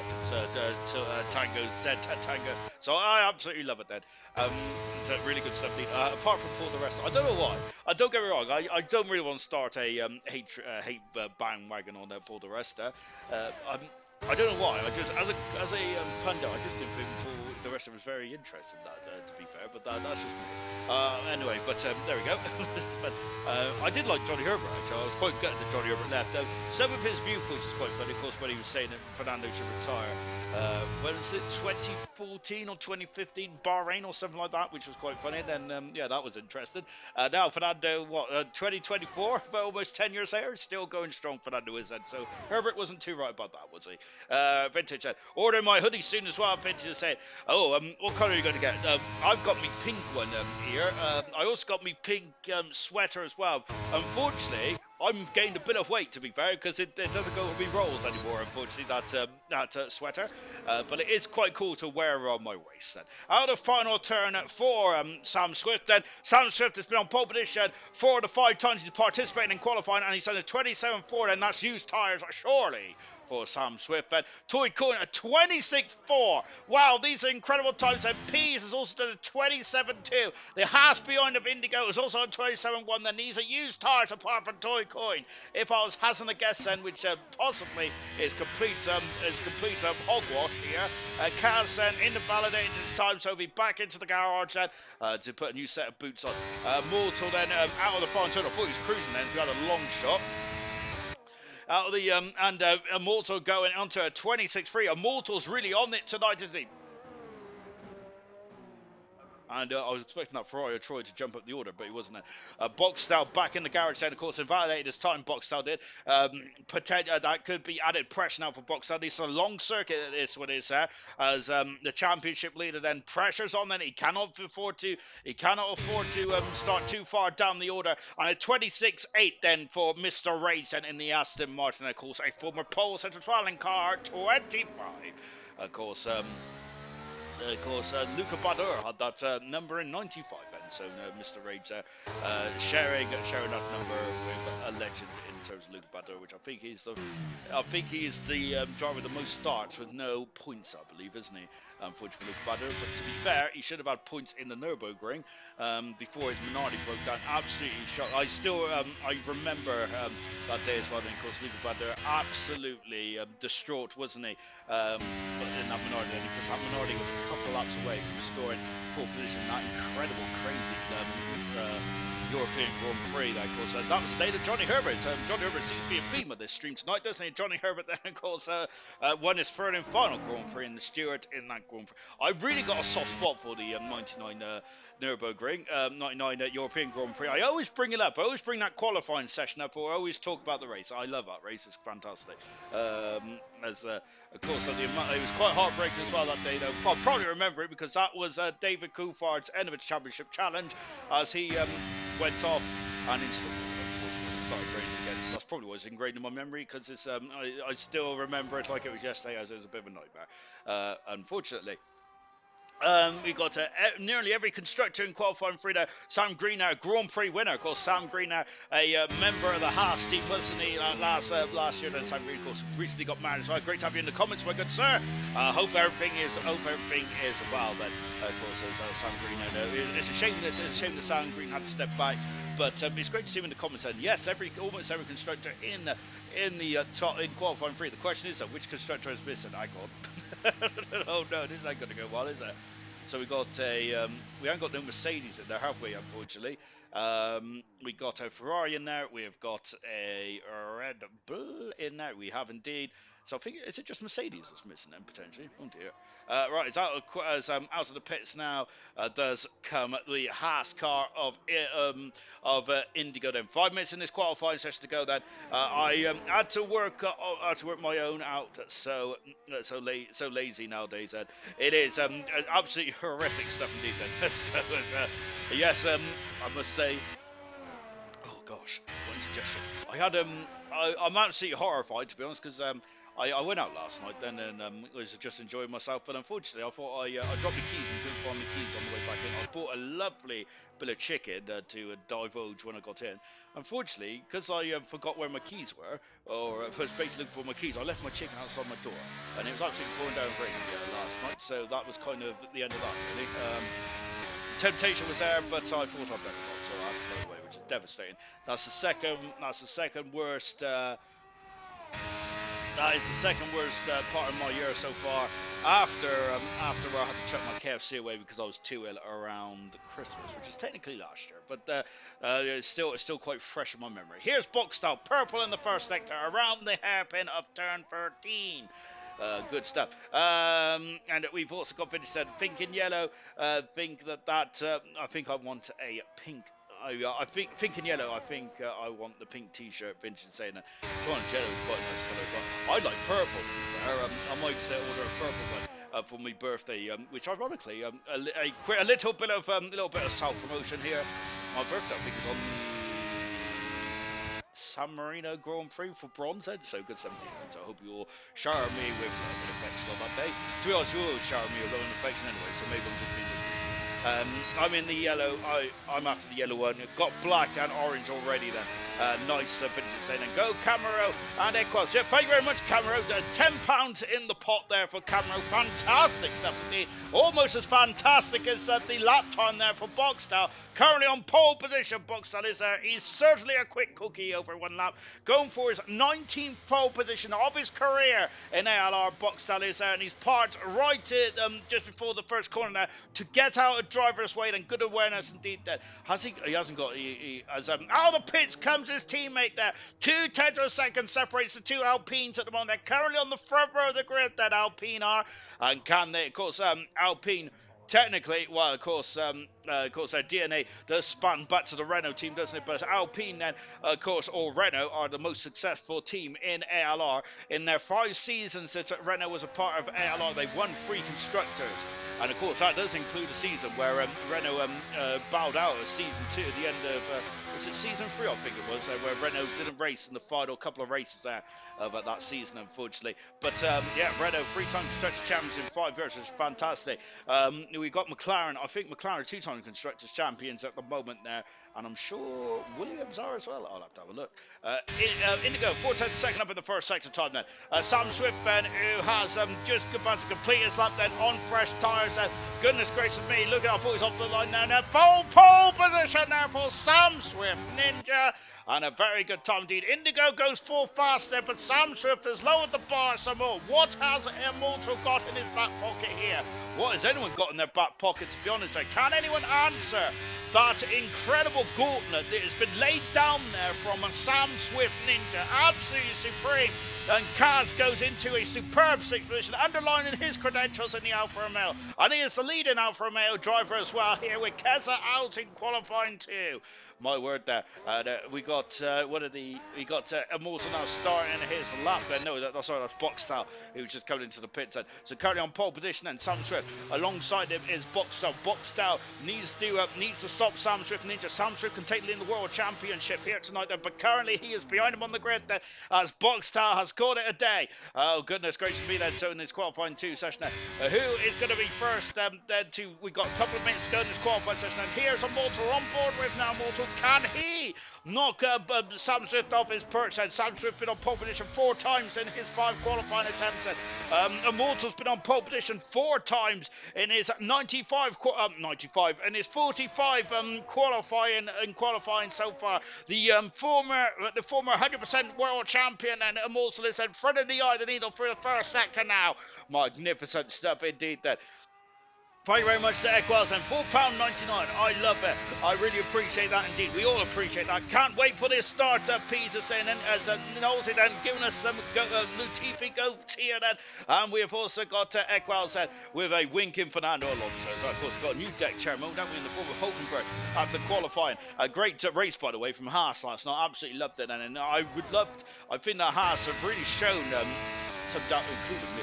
Tango. So I absolutely love it then. It's really good stuff. Apart from for the rest, I don't know why. Don't get me wrong. I don't really want to start a hate bandwagon on for the rest. I don't know why. I just as a pundit, I just didn't think the rest of us very interested in that. To be fair, but that's just me. Anyway, but there we go. But I did like Johnny Herbert actually. I was quite gutted that Johnny Herbert left. Some of his viewpoints is quite funny. Of course, when he was saying that Fernando should retire. When was it? 2014 or 2015 Bahrain or something like that, which was quite funny. Then yeah, that was interesting. Now Fernando, 2024, but almost 10 years later, still going strong. Fernando is then. So Herbert wasn't too right about that, was he? Vintage said, order my hoodie soon as well. Vintage said, oh, what colour are you going to get? I've got me pink one here. I also got me pink sweater as well. Unfortunately, I'm gained a bit of weight, to be fair, because it doesn't go with me rolls anymore, unfortunately, that sweater. But it is quite cool to wear around my waist then. Out of final turn for Sam Swift then. Sam Swift has been on pole position 4 of the 5 times he's participated in qualifying, and he's done a 27.4, and that's used tyres, surely, for Sam Swift. And Toy Coin a 26.4. Wow, these are incredible times. And Pease has also done a 27.2. The Haas behind of Indigo is also on 27.1. Then these are used tyres apart from Toy Coin. If I was hazarding a guess then, which possibly is complete hogwash here. Kaz then in the validated this time, so he'll be back into the garage then to put a new set of boots on. Mortal then out of the front turn. I thought he was cruising then, he had a long shot. Out of the Immortal going onto a 26.3. Immortal's really on it tonight, isn't he? And I was expecting that Ferrari or Troy to jump up the order, but he wasn't there. Boxstyle back in the garage then, of course, invalidated his time, Boxstyle did. That could be added pressure now for Boxstyle. This is a long circuit, this one is there, as the championship leader then pressures on then. He cannot afford to start too far down the order. And a 26.8 then for Mr. Rage then in the Aston Martin, of course, a former pole central trialing car, 25. Of course, Luca Badur had that number in 95. So Mr. Rage sharing that number with a legend in terms of Luke Bader, which I think he is the driver with the most starts with no points, I believe, isn't he? For Luke Bader. But to be fair, he should have had points in the Nürburgring before his Minardi broke down. Absolutely shocked. I remember that day as well. And of course, Luke Bader absolutely distraught, wasn't he? In that Minardi, because that Minardi was a couple laps away from scoring full position. That incredible, crazy European Grand Prix, that, of course, that was the day that Johnny Herbert. Johnny Herbert seems to be a theme of this stream tonight, doesn't he? Johnny Herbert then, of course, won his third and final Grand Prix in the Stewart in that Grand Prix. I really got a soft spot for the 99 Nürburgring, 99 European Grand Prix. I always bring it up. I always bring that qualifying session up, or I always talk about the race. I love that race. It's fantastic. Of course, it was quite heartbreaking as well that day, though. I'll probably remember it because that was David Coulthard's end of a championship challenge as he went off and unfortunately started raining again. So that's probably what's ingrained in my memory because it's I still remember it like it was yesterday, as it was a bit of a nightmare. Unfortunately. We got nearly every constructor in qualifying for the Sam Greener Grand Prix winner. Of course, Sam Greener, a member of the Haas team, wasn't he, last year? Then Sam Greener, of course, recently got married. So great to have you in the comments, my good sir. Hope everything is well. Then, of course, Sam Greener. It's a shame that Sam Green had to step back. But it's great to see him in the comments. And yes, almost every constructor in qualifying free. The question is, which constructor has missed an icon? Oh no, this ain't going to go well, is it? So we got we haven't got no Mercedes in there, have we? Unfortunately, we got a Ferrari in there. We have got a Red Bull in there. We have indeed. So I think is it just Mercedes that's missing then potentially? Oh dear. Right, it's out of the pits now. Does come the Haas car of Indigo. Then 5 minutes in this qualifying session to go. Then I had to work my own out. So lazy nowadays. It is absolutely horrific stuff indeed. Then so, yes, I must say. Oh gosh, what suggestion? I had I'm absolutely horrified to be honest because I went out last night then and was just enjoying myself, but unfortunately I thought I dropped the keys and couldn't find the keys on the way back in. I bought a lovely bit of chicken to divulge when I got in. Unfortunately, because I forgot where my keys were, or was basically looking for my keys, I left my chicken outside my door, and it was absolutely pouring down rain last night, so that was kind of the end of that really. Temptation was there, but I thought I'd better not, so I had to throw it away, which is devastating. That's the second worst. That is the second worst part of my year so far. After I had to chuck my KFC away because I was too ill around Christmas, which is technically last year, but it's still quite fresh in my memory. Here's Boxstyle, purple in the first sector, around the hairpin of turn 13. Good stuff. And we've also got Vintage said pink and yellow. I think I want a pink. I think in yellow. I think I want the pink T-shirt. Vincent saying that. Yellow is quite a nice colour, but I like purple. I might order a purple one for my birthday, which ironically, a little bit of self-promotion here. My birthday, I think, is on San Marino Grand Prix for bronze, so good 17. So I hope you all shower me with a bit of affection on that day. To be honest, you will shower me with a lot of affection anyway, so maybe I'm just being I'm in the yellow. I'm after the yellow one. Got black and orange already then. Nice finish saying then go Camaro and Equals. Yeah, thank you very much, Camaro. £10 in the pot there for Camaro. Fantastic stuff indeed. Almost as fantastic as the lap time there for Boxstyle. Currently on pole position, Boxstyle is there. He's certainly a quick cookie over one lap. Going for his 19th pole position of his career in ALR. Boxstyle is there and he's parked right just before the first corner there to get out of driver's way, and good awareness indeed there. He hasn't got, out of the pits comes his teammate there. 2/10 of a second separates the two Alpines at the moment. They're currently on the front row of the grid, that Alpine are. And can they, of course, Alpine technically, well, of course, their DNA does span back to the Renault team, doesn't it? But Alpine then, of course, or Renault are the most successful team in ALR. In their 5 seasons that Renault was a part of ALR, they've won 3 constructors. And of course, that does include a season where Renault bowed out of season 2 at the end of, was it season 3, I think it was, where Renault didn't race in the final couple of races there of that season, unfortunately. But yeah, Renault 3-time Constructors Champions in 5 years, which is fantastic. We got McLaren, I think McLaren are 2-time Constructors Champions at the moment there. And I'm sure Williams are as well. I'll have to have a look. Indigo, 4/10 second up in the first sector time then. Sam Swift then, who has just about to complete his lap then on fresh tyres. Goodness gracious me, look at how far he's off the line now. Now full pole position there for Sam Swift Ninja. And a very good time indeed. Indigo goes full fast there, but Sam Swift has lowered the bar some more. What has Immortal got in his back pocket here? What has anyone got in their back pocket, to be honest? Can anyone answer that incredible gauntlet that has been laid down there from a Sam Swift Ninja? Absolutely supreme. And Kaz goes into a superb sixth position, underlining his credentials in the Alfa Romeo. And he is the leading Alfa Romeo driver as well here, with Keza out in qualifying 2. My word there. We got Immortal now starting his lap there. No, that's Boxstyle, who's just coming into the pits then. So currently on pole position and Sam Swift. Alongside him is Boxstyle. Boxstyle needs to stop Sam Swift Ninja. Sam Swift can take the World Championship here tonight then, but currently he is behind him on the grid there, as Boxstyle has called it a day. Oh goodness gracious me then. So in this qualifying 2 session now, who is going to be first then we got a couple of minutes to go in this qualifying session, and here's Immortal on board with now. Immortal, can he knock Sam Swift off his perch? And Sam Swift been on pole position 4 times in his 5 qualifying attempts. Immortal's been on pole position 4 times in his 95 and his 45 qualifying so far. The former 100% world champion, and Immortal is in front of the eye of the needle for the first sector now. Magnificent stuff indeed there. Thank you very much to Equals and £4.99. I love it. I really appreciate that indeed. We all appreciate that. Can't wait for this start. Peter saying, and as Nosy then giving us some Latifi goats here then. And we have also got Equals with a winking Fernando Alonso. So of course we've got a new deck chair mode, haven't we, in the form of Hulkenberg after qualifying. A great race, by the way, from Haas last night. I absolutely loved it. And I think that Haas have really shown some doubt, including me.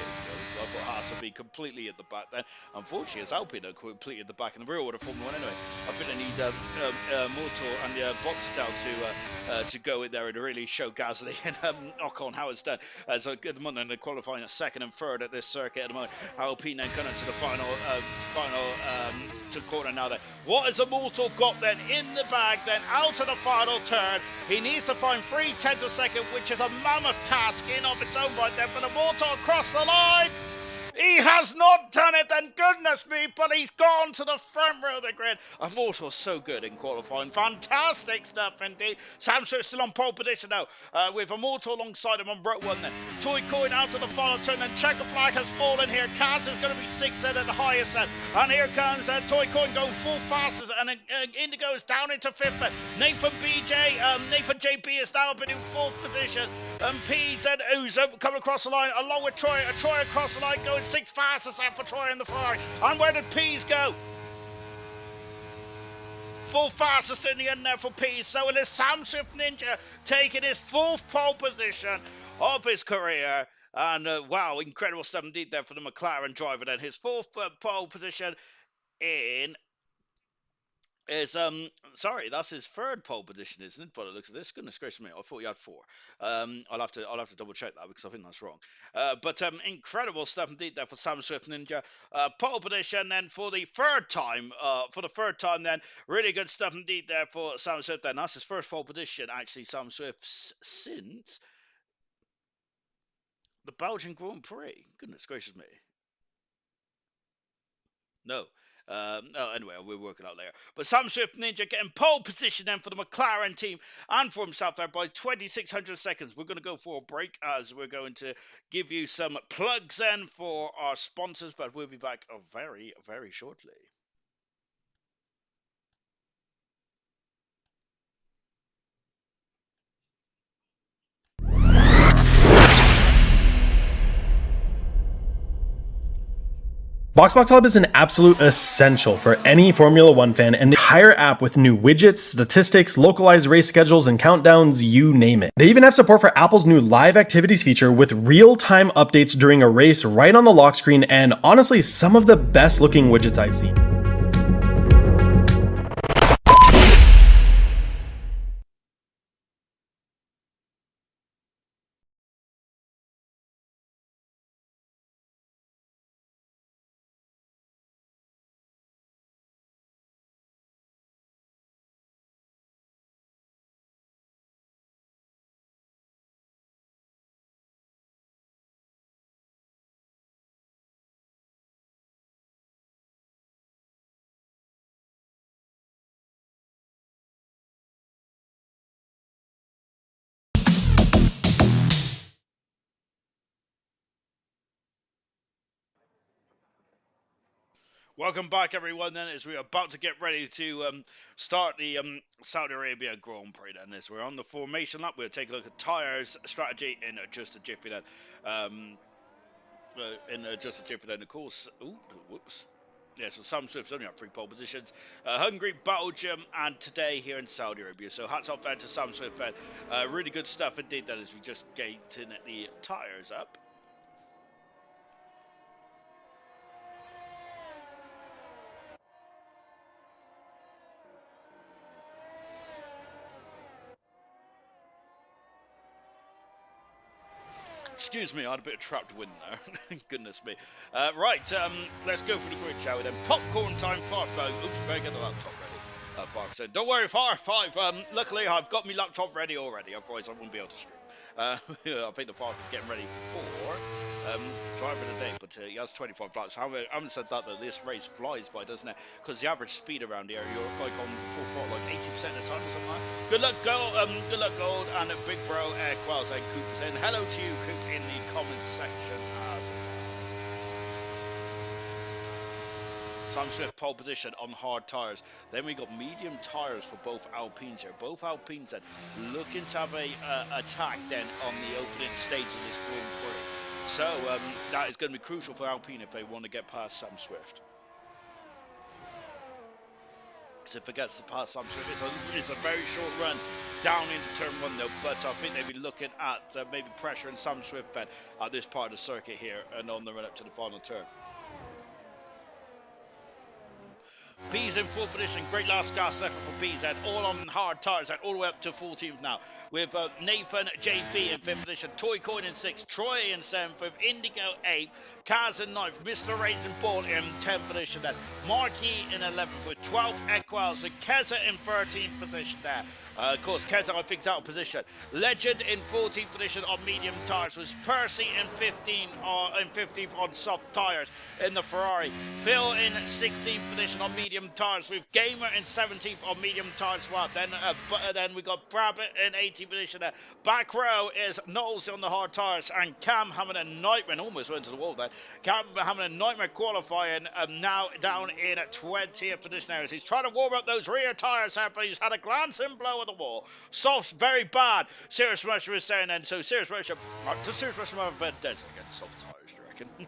I thought Haas would be completely at the back then. Unfortunately, it's Alpine completely at the back in the real order Formula 1 anyway. I think they need Mortal and Boxstyle to go in there and really show Gasly and Ocon how it's done. So at the moment, they're qualifying at 2nd and 3rd at this circuit at the moment. Alpine then coming to the final to corner now then. What has Immortal got then in the bag then out of the final turn? He needs to find 3/10 of a second, which is a mammoth task in of its own right then. But Immortal across the line. He has not done it, and goodness me, but he's gone to the front row of the grid. Immortal's so good in qualifying. Fantastic stuff indeed. Sam Swift still on pole position now, with Immortal alongside him on row 1 then. Toy Coin out to the final turn, and checker flag has fallen here. Kaz is going to be 6th at the highest end. And here comes Toy Coin going full fastest, and Indigo is down into 5th. Nathan JB is now up in 4th position. And PZ, who's coming across the line, along with Troy. Troy across the line going 6th fastest for Troy in the Ferrari. And where did Pease go? Full fastest in the end there for Pease. So it is Sam Swift Ninja taking his 4th pole position of his career. And wow, incredible stuff indeed there for the McLaren driver then. His 4th pole position in is that's his 3rd pole position, isn't it? By the looks of this, goodness gracious me, I thought he had 4. I'll have to double check that because I think that's wrong. But incredible stuff indeed there for Sam Swift Ninja. Pole position then for the 3rd time. Then really good stuff indeed there for Sam Swift. Then that's his 1st pole position actually, Sam Swift, since the Belgian Grand Prix. Goodness gracious me. No. Anyway, we'll work it out later. But Sam Swift Ninja getting pole position then for the McLaren team and for himself there by 2,600 seconds. We're going to go for a break as we're going to give you some plugs in for our sponsors, but we'll be back very, very shortly. BoxBox Hub is an absolute essential for any Formula One fan, and the entire app with new widgets, statistics, localized race schedules, and countdowns, you name it. They even have support for Apple's new live activities feature with real-time updates during a race right on the lock screen, and honestly, some of the best looking widgets I've seen. Welcome back, everyone, then, as we're about to get ready to start the Saudi Arabia Grand Prix, then, as we're on the formation lap. We'll take a look at tyres, strategy, in just a jiffy, then. Of course. Ooh, whoops. Yeah, so Sam Swift's only up 3 pole positions. Hungary, Belgium, and today here in Saudi Arabia. So hats off there to Sam Swift, then. Really good stuff indeed, then, as we just getting the tyres up. Excuse me, I had a bit of trapped wind there. Goodness me. Right, let's go for the grid, shall we then? Popcorn time, 5. Oops, better get the laptop ready. 5%. Don't worry, 5. Luckily, I've got my laptop ready already, otherwise I wouldn't be able to stream. I think the park is getting ready for driver of the day, but he has 25 laps. I haven't said that, though. This race flies by, doesn't it? Because the average speed around here, you're like on full throttle, like 80% of the time or something like that. Good luck, Gold, and a big bro, Quells and Cooper's in. Hello to you, Coop, in the comments section as Sam Swift pole position on hard tyres. Then we got medium tyres for both Alpines here. Both Alpines then looking to have a attack then on the opening stage of this Grand Prix. So that is going to be crucial for Alpine if they want to get past Sam Swift. Because if it gets to pass Sam Swift, it's a very short run down into turn 1 though. But I think they'll be looking at maybe pressuring Sam Swift then at this part of the circuit here and on the run up to the final turn. B's in 4th position, great last gas effort for BZ, all on hard tyres and all the way up to 14th now. With Nathan JB in 5th position, Toy Coin in 6th, Troy in 7th, with Indigo 8th, Kaz in 9th, Mr. Raisin Ball in 10th position then, Marquis in 11th, with 12th Equals, with Keza in 13th position there. Of course, Keza, I think, is out of position. Legend in 14th position on medium tyres, was Percy in 15th on soft tyres in the Ferrari. Phil in 16th position on medium tyres, with Gamer in 17th on medium tyres. Well, then we got Brabbit in 18th position there. Back row is Knowles on the hard tyres, and Cam having a nightmare, almost went to the wall there. Cam having a nightmare qualifying, now down in 20th position there as he's trying to warm up those rear tyres there, but he's had a glancing blow at the wall. Soft's very bad, Serious Russia was saying then. So Serious Russia, does Serious Russia have a vendetta against soft tyres, do you reckon?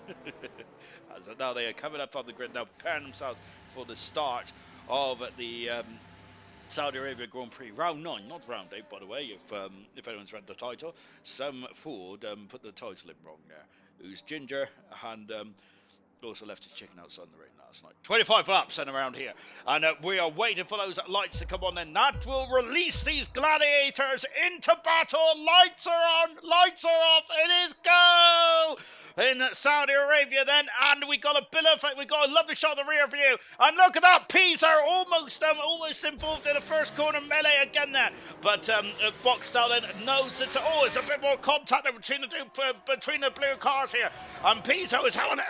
As now they are coming up on the grid now, preparing themselves for the start of the Saudi Arabia Grand Prix, round 9, not round 8, by the way, if anyone's read the title. Sam Ford put the title in wrong there. Who's Ginger, and also left his chicken outside in the rain last night. 25 laps and around here. And we are waiting for those lights to come on, and that will release these gladiators into battle. Lights are on, lights are off, it is go! In Saudi Arabia then, and we got a we got a lovely shot of the rear view, and look at that, Peas are almost involved in the first corner melee again there, but Boxstyle then knows that, it's a bit more contact between the blue cars here, and Pizzo is having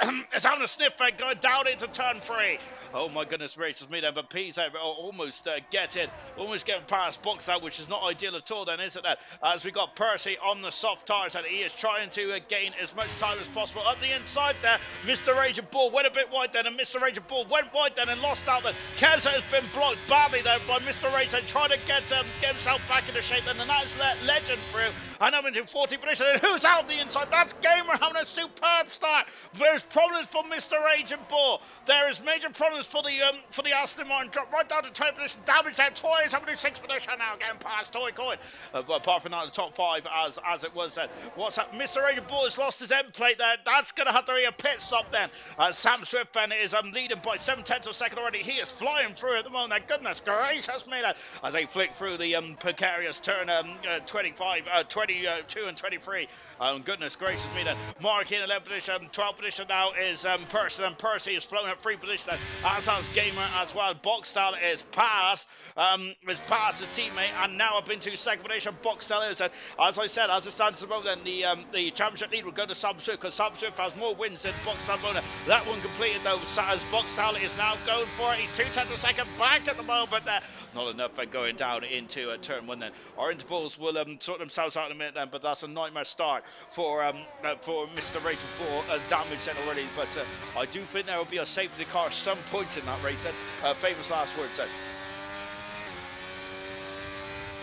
a sniff going down into turn 3. Oh my goodness gracious me then, but P's almost getting past Box out, which is not ideal at all then, is it that? As we got Percy on the soft tires, and he is trying to gain as much time as possible up the inside there. Mr. Raging Bull went a bit wide then, and Mr. Raging Bull went wide then and lost out then. Keza has been blocked badly there by Mr. Raging, trying to get himself back into shape then, and that's let Legend through. And I'm into 40 position, and who's out the inside? That's Gamer having a superb start. There's problems for Mr. Raging Bull. There is major problems for the Aston Martin, drop right down to 10th position, damage there. Toy is having a 6th position now, getting past Toy Coin. But apart from that, the top 5 as it was then. What's that? Mr. Raging Bull has lost his end plate there. That's going to have to be a pit stop then. Sam Swift then is leading by 7/10 of a second already. He is flying through at the moment. Goodness gracious me, as they flick through the precarious turn 22 and 23. Goodness gracious me then. Mark in 11th position, 12th position now is Percy, and Percy is flown at 3 position then, as has Gamer as well. Boxtel is past his teammate, and now up into 2nd position. Boxtel is, as I said, as it stands at the moment, then the championship lead will go to Sam Swift, because Sam Swift has more wins than Boxtel Bona. That one completed though, as Boxtel is now going for it. He's 2/10 of a second back at the moment there. Not enough for going down into turn 1 then. Our intervals will sort themselves out in a minute then, but that's a nightmare start for Mr. Raging Bull, damage then already. But I do think there will be a safety car some points in that race then. Famous last words then.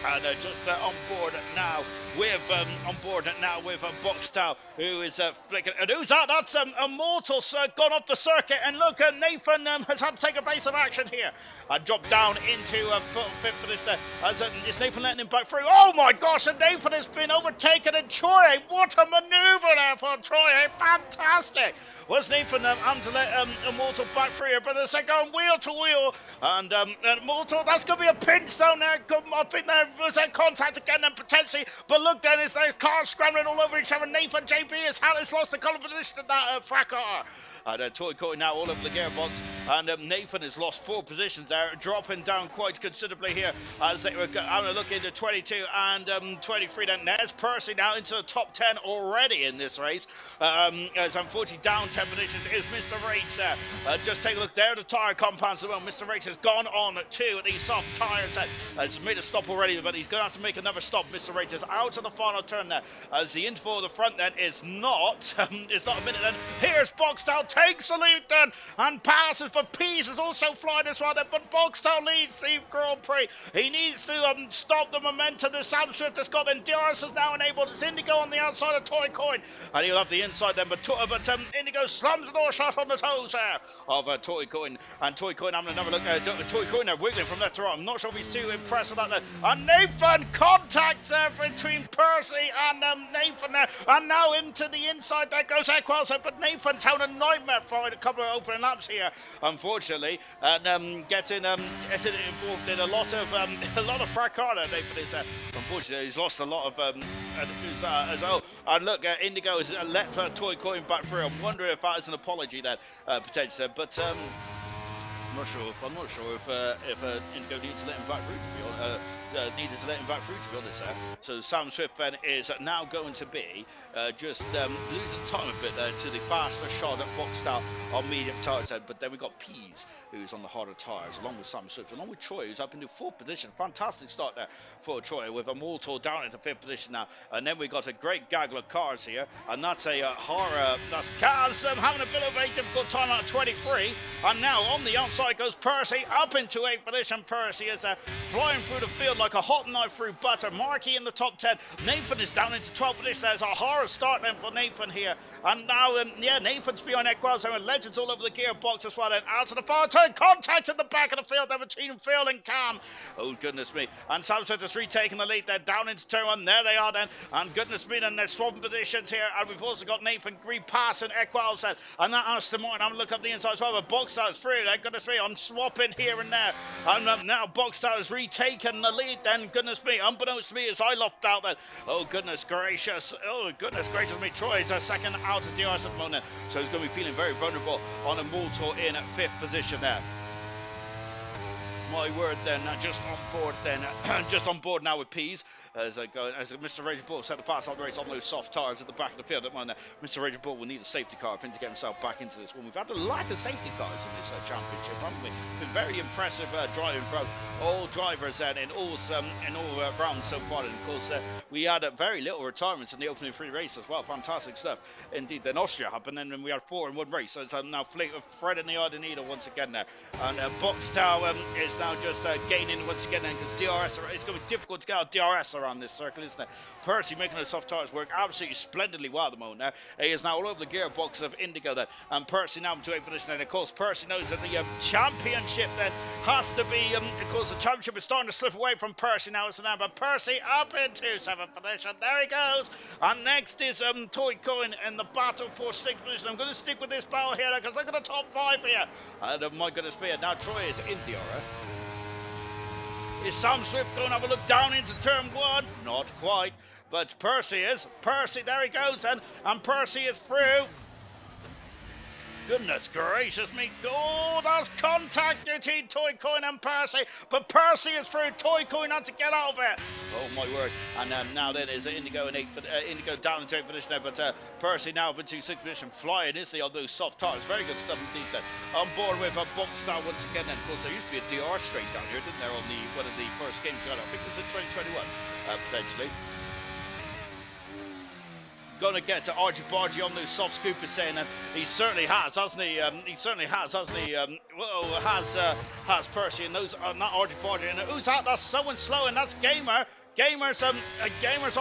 And just on board now with Boxtel, who is flicking. And who's that? That's Immortal gone off the circuit. And look, Nathan has had to take a base of action here. And dropped down into 5th position. Is Nathan letting him back through? Oh my gosh, and Nathan has been overtaken. And Troy, what a maneuver there for Troy. Fantastic. Was Nathan having to let Immortal back through here, but they're going wheel to wheel, and Immortal, that's going to be a pinch down there. I think there was a contact again then potentially, but look then, it's those cars scrambling all over each other. Nathan JP has lost the column position in that frac car. And Toy Coin now all over the gearbox, and Nathan has lost 4 positions there, dropping down quite considerably here as they were having a look into 22 and 23. Then there's Percy now into the top 10 already in this race. As unfortunately down 10 positions is Mr. Rage there. Just take a look there, the tyre compounds as well. Mr. Rage has gone on to these soft tyres. Has made a stop already, but he's going to have to make another stop. Mr. Rage is out of the final turn there, as the interval of the front then is not a minute then. Here's Boxtel, takes the lead then and passes, but Pease is also flying as well then, but Boxtel leads the Grand Prix. He needs to stop the momentum. The Sam Swift has got, and Darius is now enabled. It's Indigo on the outside of Toy Coin, and he'll have the inside then, but Indigo slams the door shot on the toes there of Toy Coin, and Toy Coin having another look. Toy Coin there wiggling from left to right. I'm not sure if he's too impressed with that there. And Nathan, contact there between Percy and Nathan there, and now into the inside there goes Equals, but Nathan's having a nightmare for a couple of opening laps here, unfortunately, and getting involved in a lot of fracas. Nathan is unfortunately he's lost a lot of as well. And look, Indigo has let Toy Coin back through. I'm wondering if that is an apology then potentially, but I'm not sure if Indigo needs to let him back through, to be honest. Needed to let him back through, to be honest. So Sam Swift then is now going to be just losing time a bit there to the faster shot at Boxtel on medium tyres. But then we got Pease, who's on the harder tyres, along with Sam Swift, along with Troy, who's up into 4th position. Fantastic start there for Troy, with Immortal down into 5th position now. And then we got a great gaggle of cars here, and that's a horror. That's Kaz having a bit of a difficult time out of 23. And now on the outside goes Percy, up into 8th position. Percy is flying through the field like a hot knife through butter. Markey in the top 10. Nathan is down into 12th position. There's a horror start then for Nathan here. And now, Nathan's behind Equals, and Legends all over the gearbox as well. And out to the far turn, contact in the back of the field there between Phil and Cam. Oh, goodness me. And Sam Swift is retaking the lead. They're down into turn 1. There they are then. And goodness me, and they're swapping positions here. And we've also got Nathan repassing Equals. And that Aston Martin, I'm look up the inside as well. But Boxstar is through. Goodness me, I'm swapping here and there. And now Boxstar is retaking the lead then. Goodness me, unbeknownst to me, as I lost out then. Oh, goodness gracious. Oh, goodness gracious me. Troy is a second out of the ice at the moment. So he's going to be feeling very vulnerable on a Immortal in 5th position there. My word then, just on board now with Pease. as Mr. Raging Bull set the fast on the race on those soft tires at the back of the field. At the moment, Mr. Raging Bull will need a safety car, I think, to get himself back into this one. We've had a lack of safety cars in this championship, haven't we? Been very impressive driving from all drivers and in all rounds so far. And of course, we had very little retirements in the opening 3 races as well. Fantastic stuff indeed. Then Austria happened, and then we had 4 in one race. So it's now Fred and the Ardenita once again there. And Boxtow is now just gaining once again, because DRS, it's going to be difficult to get out DRS around this circle, isn't it? Percy making those soft tires work absolutely splendidly well at the moment now. He is now all over the gearbox of Indigo then, and Percy now into 8th position. And of course, Percy knows that the championship then has to be, of course, the championship is starting to slip away from Percy now, isn't it? But Percy up into 7th position. There he goes. And next is Toy Coin in the battle for 6th position. I'm going to stick with this battle here because look at the top 5 here. And my goodness me, now Troy is in DRS. Is Sam Swift going to have a look down into turn 1? Not quite. But Percy is. Percy, there he goes. And Percy is through. Goodness gracious me. Oh, there's contact between Toy Coin and Percy. But Percy is through. Toy Coin had to get out of it. Oh, my word. And now then is Indigo in 8th, Indigo down into 8th position there. But Percy now up into 6th position. Flying, isn't he, on those soft tires. Very good stuff indeed then. On board with a Boxstar once again. And of course, there used to be a DR straight down here, didn't there, on one of the first games we got. I think it was in 2021, potentially. Going to get to Archie Bargy on those soft scoopers, saying he certainly has, hasn't he? Has Percy and those not Archie Bargy. And who's that? That's someone slow, and that's Gamer. Gamer's on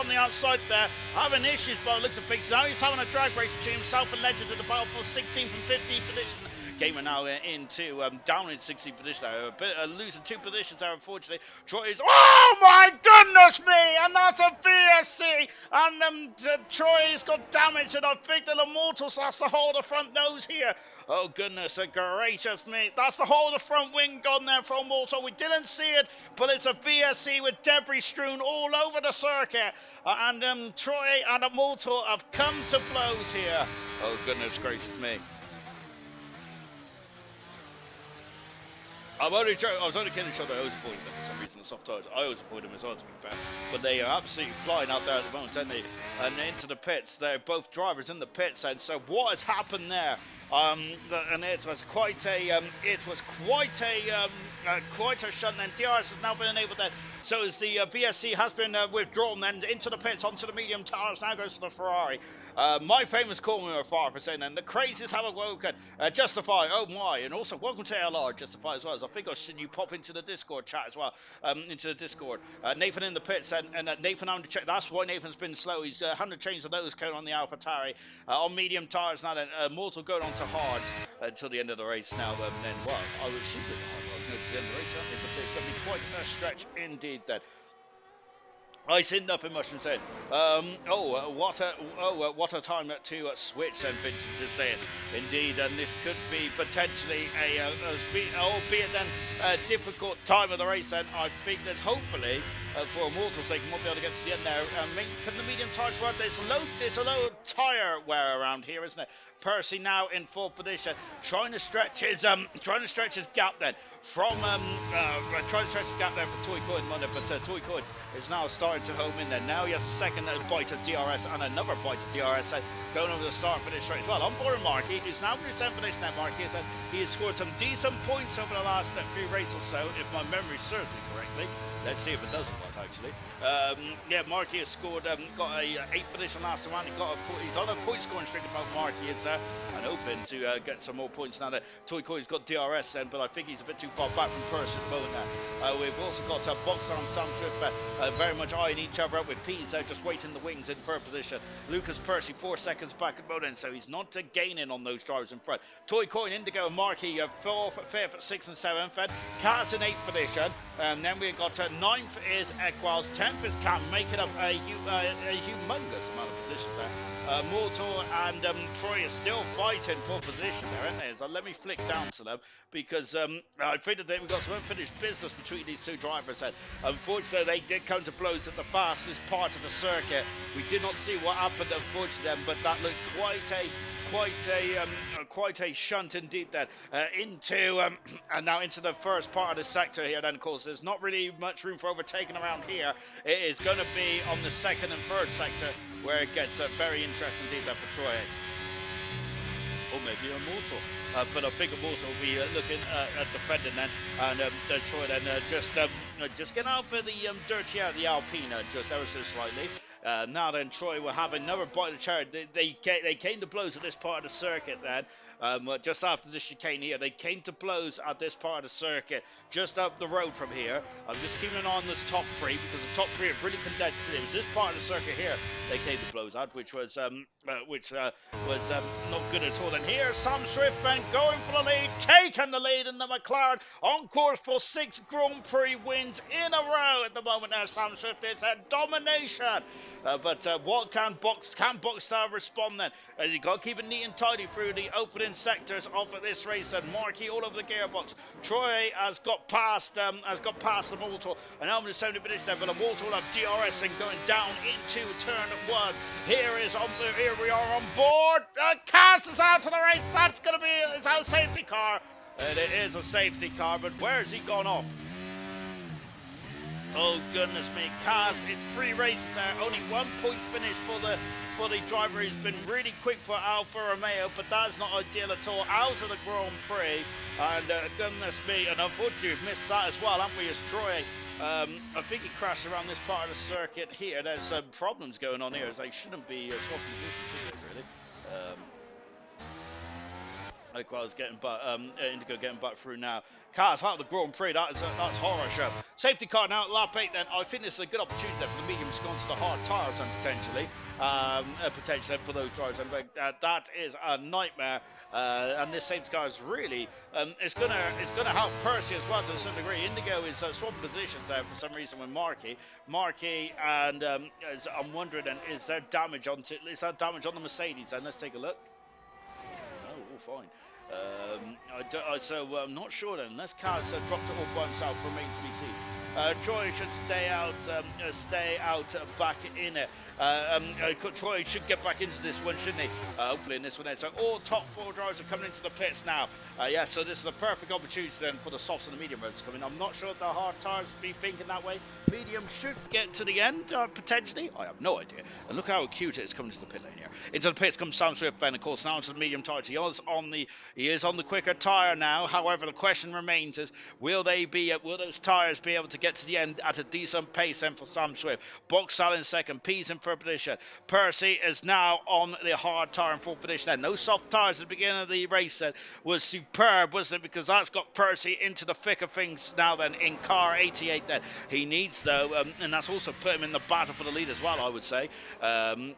the outside there, having issues by the looks of things. Now he's having a drag race between himself and Legend in the battle for 16th and 15th position. Gamer now down in 16th position there, losing 2 positions there, unfortunately. Troy is, oh my goodness me, and that's a VSC, and Troy's got damage, and I think that Immortals has to hold the front nose here. Oh goodness gracious me, that's the whole of the front wing gone there for Immortal. We didn't see it, but it's a VSC with debris strewn all over the circuit, and Troy and Immortal have come to blows here. Oh goodness gracious me. I was only kidding each other. I always avoid them for some reason, the soft tires. I always avoid them as well, to be fair. But they are absolutely flying out there at the moment, aren't they? And into the pits. They're both drivers in the pits. And so what has happened there? And it was quite a shunt. And DRS has now been enabled there. So as the VSC has been withdrawn then into the pits, onto the medium tires, now goes to the Ferrari. My famous corner of fire for saying, and the crazies have awoken. Justify, oh my, and also welcome to ALR Justify as well. As I think I've seen you pop into the Discord chat as well, into the Discord. Nathan in the pits, and Nathan on the check. That's why Nathan's been slow. He's 100 change of those cone on the AlphaTauri. On medium tires now then, Mortal going on to hard until the end of the race now. Then, well, I was super hard to the end of the race, certainly, but it's going to be quite a stretch indeed then. I see nothing much to say. What a time to switch, and Vincent is saying. Indeed, and this could be potentially albeit then a difficult time of the race, and I think that hopefully, for Immortal's sake, we'll be able to get to the end there. Can the medium tires run? There's a low tyre wear around here, isn't it? Percy now in 4th position, trying to stretch his gap then from trying to stretch his gap there for Toy Coin, but Toy Coin is now starting to home in there. Now he has a second bite of DRS and another bite of DRS going over the start finish straight as well. On board Marky, who's now going to finish that. Marky is he has scored some decent points over the last few races or so, if my memory serves me correctly. Let's see if it does or not, actually. Marky has scored, got a 8th position last time, and he's on a point scoring streak above Marky is there, and open to get some more points now. Toy Coin's got DRS then, but I think he's a bit too far back from Percy at the moment now. We've also got Box on Sam Swift, very much eyeing each other up, with Peas just waiting the wings in 3rd position. Lucas Percy 4 seconds back at the moment, so he's not gaining on those drivers in front. Toy Coin, Indigo, and Marky 4th, 5th, 6th, and 7th. And Cat's in 8th position. And then we've got 9th is Equals, 10th is Cat, making up a humongous amount of positions there. Mortal and Troy are still fighting for position there, aren't they? So let me flick down to them, because I think that we've got some unfinished business between these two drivers. And unfortunately, they did come to blows at the fastest part of the circuit. We did not see what happened, unfortunately, but that looked quite a quite a shunt indeed. Then into and now into the first part of the sector here. Then of course there's not really much room for overtaking around here. It is going to be on the second and third sector where it gets very interesting indeed then for Troy. Or maybe a mortal. But I think a mortal will be looking at defending then, and Troy then just getting out for the dirty out of the Alpine just ever so slightly. Now then, Troy will have another bite of the cherry. They came to blows at this part of the circuit then. Just after the chicane here, they came to blows at this part of the circuit, just up the road from here. I'm just keeping an eye on the top three because the top three have really condensed. It was this part of the circuit here they came to blows at, which was not good at all. And here, Sam Swift then going for the lead, taking the lead in the McLaren, on course for 6 Grand Prix wins in a row at the moment. Now, Sam Swift, it's a domination. But what can Boxstar respond then? As you got to keep it neat and tidy through the opening sectors of this race. And Markey all over the gearbox. Troy has got past the Mortal, and now the 70 minutes there. But the Mortal have DRS and going down into turn 1. Here we are on board. Cass is out of the race. That's going to be it's a safety car, and it is a safety car. But where has he gone off? Oh goodness me, Kaz, it's 3 races there, only 1 points finish for the driver. He's been really quick for Alfa Romeo, but that's not ideal at all. Out of the Grand Prix, and goodness me, and unfortunately we've missed that as well, haven't we, as Troy, I think he crashed around this part of the circuit here. There's some problems going on here, as they shouldn't be swapping vehicles, really. Like I was getting Indigo getting back through now. Cars out of the Grand Prix, that's horror show. Safety car now at lap 8 then. I think this is a good opportunity there for the mediums to go onto the hard tyres and potentially for those drivers. And that is a nightmare. And this safety car is really it's gonna help Percy as well to a certain degree. Indigo is swapping positions there for some reason with Markey, and I'm wondering then, is there damage on the Mercedes? And let's take a look. No, all fine. I'm not sure then, unless Kaz dropped it all by himself, remains to be seen. Troy should stay out back in it. Troy should get back into this one, shouldn't he? Hopefully in this one then. So all top 4 drivers are coming into the pits now. Yeah, so this is a perfect opportunity then for the softs and the medium roads coming. I'm not sure if the hard tyres be thinking that way. Medium should get to the end, potentially. I have no idea. And look how cute it is coming to the pit lane here. Into the pits comes Sam Swift, then of course now into the medium tyres. He is on the quicker tyre now. However, the question remains is, will those tyres be able to get to the end at a decent pace then for Sam Swift? Boxall in second, Pease in third position. Percy is now on the hard tyre in fourth position. Then no soft tyres at the beginning of the race then was superb, wasn't it? Because that's got Percy into the thick of things now then in car 88 then. He needs though, and that's also put him in the battle for the lead as well, I would say. Then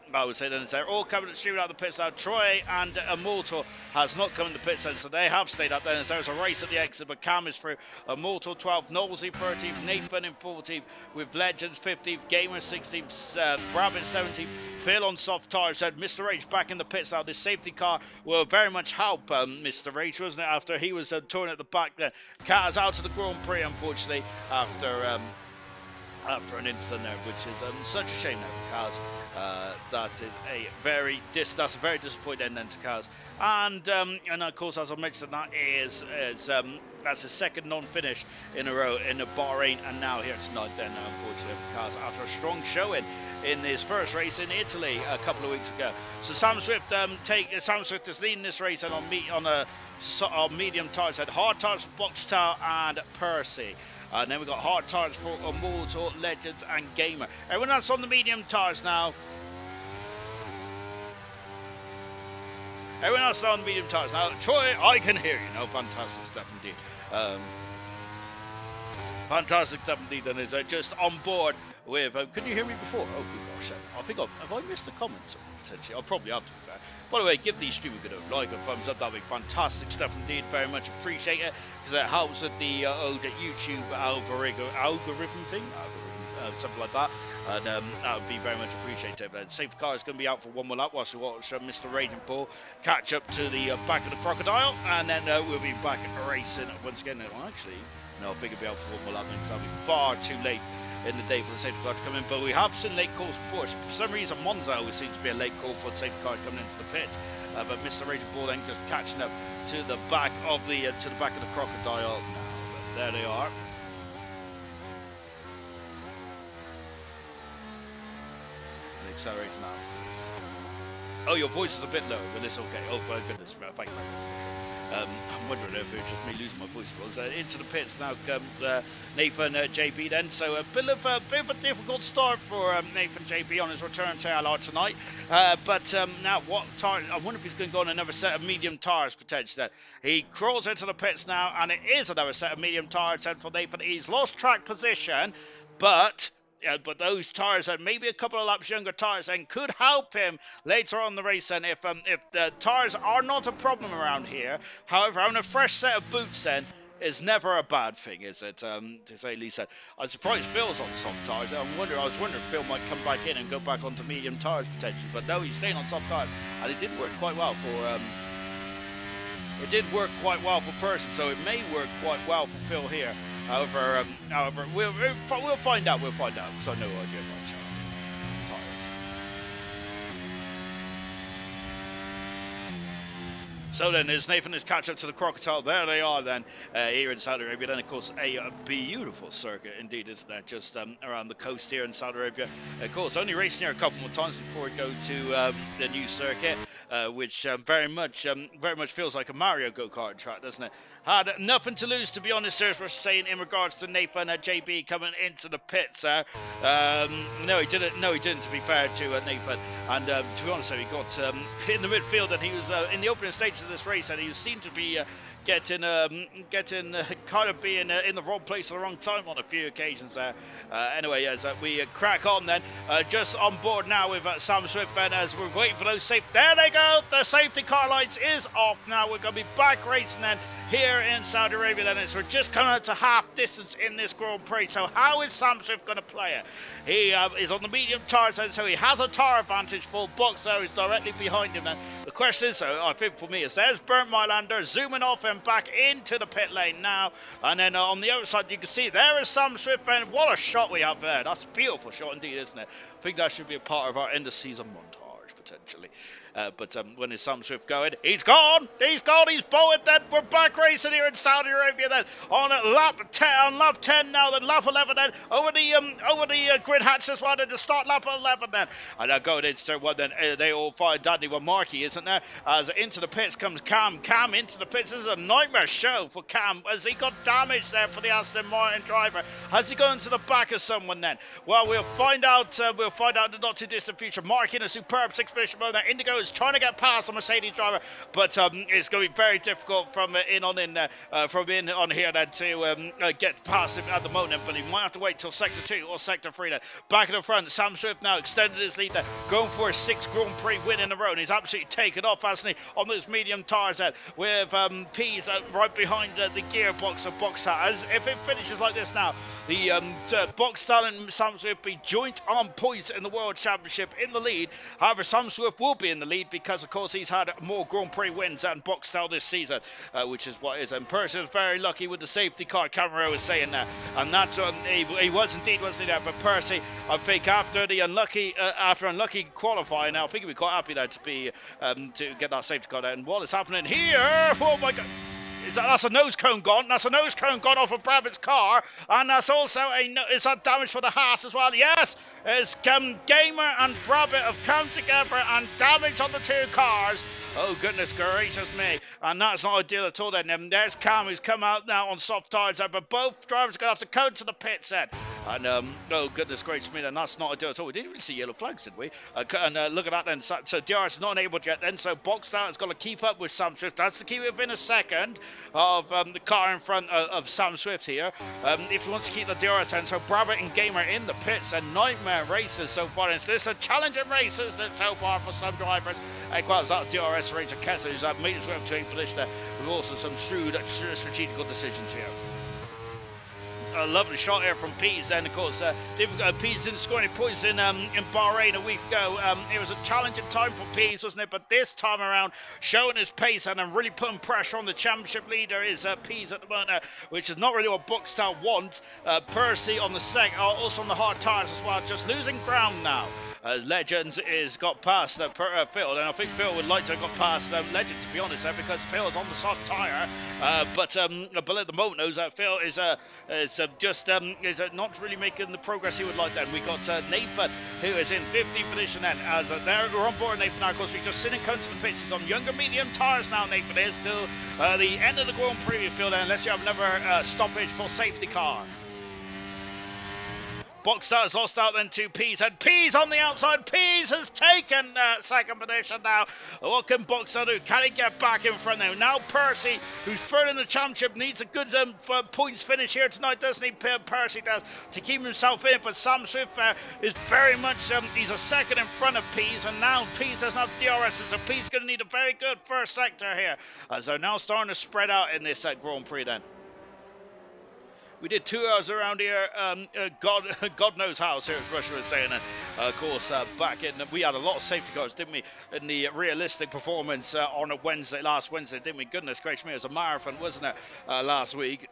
they're all coming to shoot out the pits now. Troy and Immortal has not come in the pits then, so they have stayed up there. And there's a race at the exit, but Cam is through. Immortal 12th, Knowlesy 13th, Nathan in 14th, with Legends 15th, Gamer 16th, Rabbit 17th, Phil on soft tyres. Said Mr. H back in the pits now. This safety car will very much help Mr. H, wasn't it, after he was torn at the back there. Cars out of the Grand Prix, unfortunately, after an incident there, which is such a shame now for Cars. That's a very disappointing end then to Cars. And of course, as I mentioned, that's his second non-finish in a row in the Bahrain, and now here tonight then, unfortunately for Cars, after a strong showing in his first race in Italy a couple of weeks ago. So Sam Swift is leading this race and on medium tyres, had hard tyres for Boxstar and Percy. And then we've got hard tyres for Immortal, Legends and Gamer. Everyone else on the medium tyres now. Everyone else on the medium tyres now. Troy, I can hear you. No, fantastic stuff indeed. Fantastic stuff indeed. And is just on board with. Can you hear me before? Oh, good gosh. I think have I missed the comments? Potentially. I'll probably have to be fair. By the way, give these stream a bit of like and thumbs up. That'll be fantastic stuff indeed. Very much appreciate it, because it helps with the YouTube algorithm thing, something like that. And that would be very much appreciated. Safety car is going to be out for one more lap whilst we watch Mr. Raging Paul catch up to the back of the crocodile, and then we'll be back racing once again. Well, actually, no, I think it'll be out for one more lap because that'll be far too late in the day for the safety car to come in. But we have seen late calls before. For some reason, Monza always seems to be a late call for the safety car coming into the pits. but Mr. Raging Bull then just catching up to the back of the crocodile. But there they are. The accelerator now. Oh, your voice is a bit low, but it's okay. Oh, my goodness, thank you. I'm wondering if it's just me losing my voice. Into the pits now comes Nathan JB then. So a bit of a difficult start for Nathan JB on his return to ALR tonight. But now what tire? I wonder if he's going to go on another set of medium tires potentially. He crawls into the pits now, and it is another set of medium tires. And for Nathan, he's lost track position, but those tires and maybe a couple of laps younger tires then could help him later on in the race. And if the tires are not a problem around here, however, having a fresh set of boots then is never a bad thing, is it? To say least. I'm surprised Phil's on soft tires. I was wondering if Phil might come back in and go back onto medium tires potentially, but no, he's staying on soft tires, and it did work quite well for. It did work quite well for Person, so it may work quite well for Phil here. However, we'll find out. We'll find out. So no idea about tires. So then, as Nathan is catch up to the crocodile, there they are then here in Saudi Arabia. Then, of course, a beautiful circuit indeed, isn't it? Just around the coast here in Saudi Arabia. Of course, only racing here a couple more times before we go to the new circuit. Which very much feels like a Mario go-kart track, doesn't it? Had nothing to lose, to be honest, as we're saying in regards to Nathan JB coming into the pits. No, he didn't. No, he didn't. To be fair to Nathan, and to be honest, he got in the midfield, and he was in the opening stages of this race, and he seemed to be getting kind of being in the wrong place at the wrong time on a few occasions there. Anyway, as we crack on then, just on board now with Sam Swift, and as we're waiting for those safe, there they go, the safety car lights is off now. We're going to be back racing then here in Saudi Arabia then. So we're just coming out to half distance in this Grand Prix. So how is Sam Swift going to play it? He is on the medium tires, and so he has a tire advantage. Full box there is directly behind him then. The question is, so I think for me, is there's Bernd Mylander zooming off and back into the pit lane now, and then on the outside you can see there is Sam Swift, and what a shot we have there. That's a beautiful shot indeed, isn't it? I think that should be a part of our end of season montage potentially. But when is Sam Swift going? He's gone, he's bowed then. We're back racing here in Saudi Arabia then on lap 10 now, then lap 11 then over the grid hatch as well, then to start lap 11 then, and going into turn 1 then. They all find Danny with Markey, isn't there? As into the pits comes Cam into the pits. This is a nightmare show for Cam as he got damaged there for the Aston Martin driver. Has he gone into the back of someone then? Well, we'll find out in the not too distant future. Markey in a superb 6-position mode. That Indigo is trying to get past the Mercedes driver, but it's going to be very difficult from in on here then to get past him at the moment, but he might have to wait till sector 2 or sector 3 then. Back in the front, Sam Swift now extended his lead there, going for a 6th Grand Prix win in a row, and he's absolutely taken off, hasn't he, on those medium tires then, with Pease right behind the gearbox of Boxstar. As if it finishes like this now, the Boxstar and Sam Swift be joint on points in the World Championship in the lead. However, Sam Swift will be in the lead because, of course, he's had more Grand Prix wins than Boxstar this season, which is what is. And Percy was very lucky with the safety car. Camera was saying that, and that's he was indeed, wasn't he? There, but Percy, I think after unlucky qualifying, I think he'd be quite happy there to get that safety car there. And what is happening here? Oh my God! That's a nose cone gone. That's a nose cone gone off of Brabant's car, and that's also is that damage for the Haas as well? Yes, it's Gamer and Brabant have come together and damage on the 2 cars. Oh, goodness gracious me. And that's not ideal at all then. And there's Cam, who's come out now on soft tires there, but both drivers are going to have to go to the pit set. And, oh, goodness gracious me, then that's not ideal at all. We didn't really see yellow flags, did we? And look at that then. So DRS is not enabled yet then. So Boxstar has got to keep up with Sam Swift. That's to keep within a second of the car in front of Sam Swift here. If he wants to keep the DRS in. So Brabant and Gamer in the pits, and nightmare races so far. And this is a challenging race, isn't it, so far for some drivers? As that DRS range of Kessler, who's made his way up to 8th position there, with also some shrewd strategical decisions here. A lovely shot here from Pease then, of course. Pease didn't score any points in Bahrain a week ago. It was a challenging time for Pease, wasn't it? But this time around, showing his pace and really putting pressure on the championship leader is Pease at the moment, which is not really what Boxstar wants. Percy on the also on the hard tires as well, just losing ground now. Legends is got past Phil, and I think Phil would like to have got past Legends, to be honest, because Phil is on the soft tyre. But at the moment, knows that Phil is not really making the progress he would like. Then we got Nathan, who is in 15th position. Then as they're on board, Nathan, of course, we just sitting close to the pitch. He's on younger medium tyres now. Nathan is till the end of the Grand Prix field, unless you have another stoppage for safety car. Boxstar's lost out then to Pease, and Pease on the outside. Pease has taken second position now. What can Boxstar do? Can he get back in front now? Now Percy, who's third in the championship, needs a good points finish here tonight, doesn't he? Percy does, to keep himself in, but Sam Swift is very much, he's a second in front of Pease, and now Pease doesn't have DRS, so Pease is going to need a very good first sector here, as they're now starting to spread out in this Grand Prix then. We did 2 hours around here, God knows how, as Russia was saying. And of course, back in, we had a lot of safety cars, didn't we, in the realistic performance on a last Wednesday, didn't we? Goodness gracious me, it was a marathon, wasn't it, last week?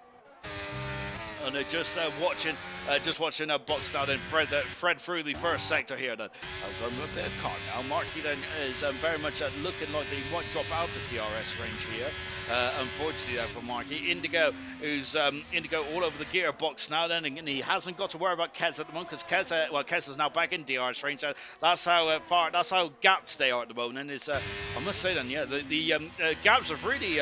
And just watching Boxstar and Fred through the first sector here. Then as I'm looking at the car now, Marky then is very much looking like he might drop out of DRS range here. Unfortunately, for Marky, Indigo, who's Indigo all over the gearbox now. Then and he hasn't got to worry about Kez at the moment, because Kez is now back in DRS range. That's how gaps they are at the moment. And it's I must say then, yeah, the gaps have really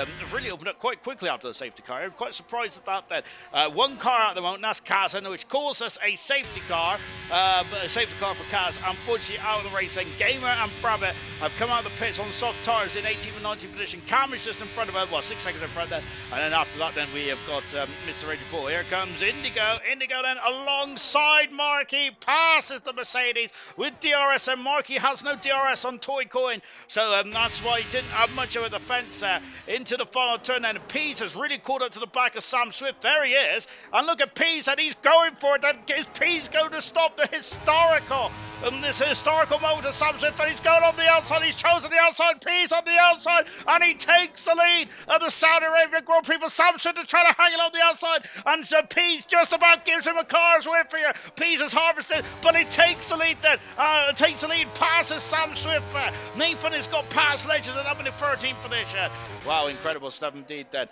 opened up quite quickly after the safety car. I'm quite surprised at that. Then one car at the moment, that's Kaz, which calls us a safety car. A safety car for Kaz. Unfortunately, out of the racing. Gamer and Brabbit have come out of the pits on soft tyres in 18th and 19th position. Cam is just in front of her. 6 seconds in front there, and then after that, then we have got Mr. Raging Bull. Here comes Indigo. Indigo then alongside Marky, passes the Mercedes with DRS, and Marky has no DRS on Toy Coin, so that's why he didn't have much of a defence there. Into the final turn, then Pease has really caught up to the back of Sam Swift. There he is, and look at Pease, and he's going for it. Then is Pease going to stop the historical moment of Sam Swift? And he's going on the outside. He's chosen the outside. Pease on the outside, and he takes the lead of the Saudi Arabia Grand Prix. But Sam Swift is trying to hang it on the outside, and so Pease just about gives him a car's whip here. Pease is harvested, but he takes the lead then. Passes Sam Swift. Nathan has got past Legend and up in the 13th position. Wow, incredible stuff indeed then.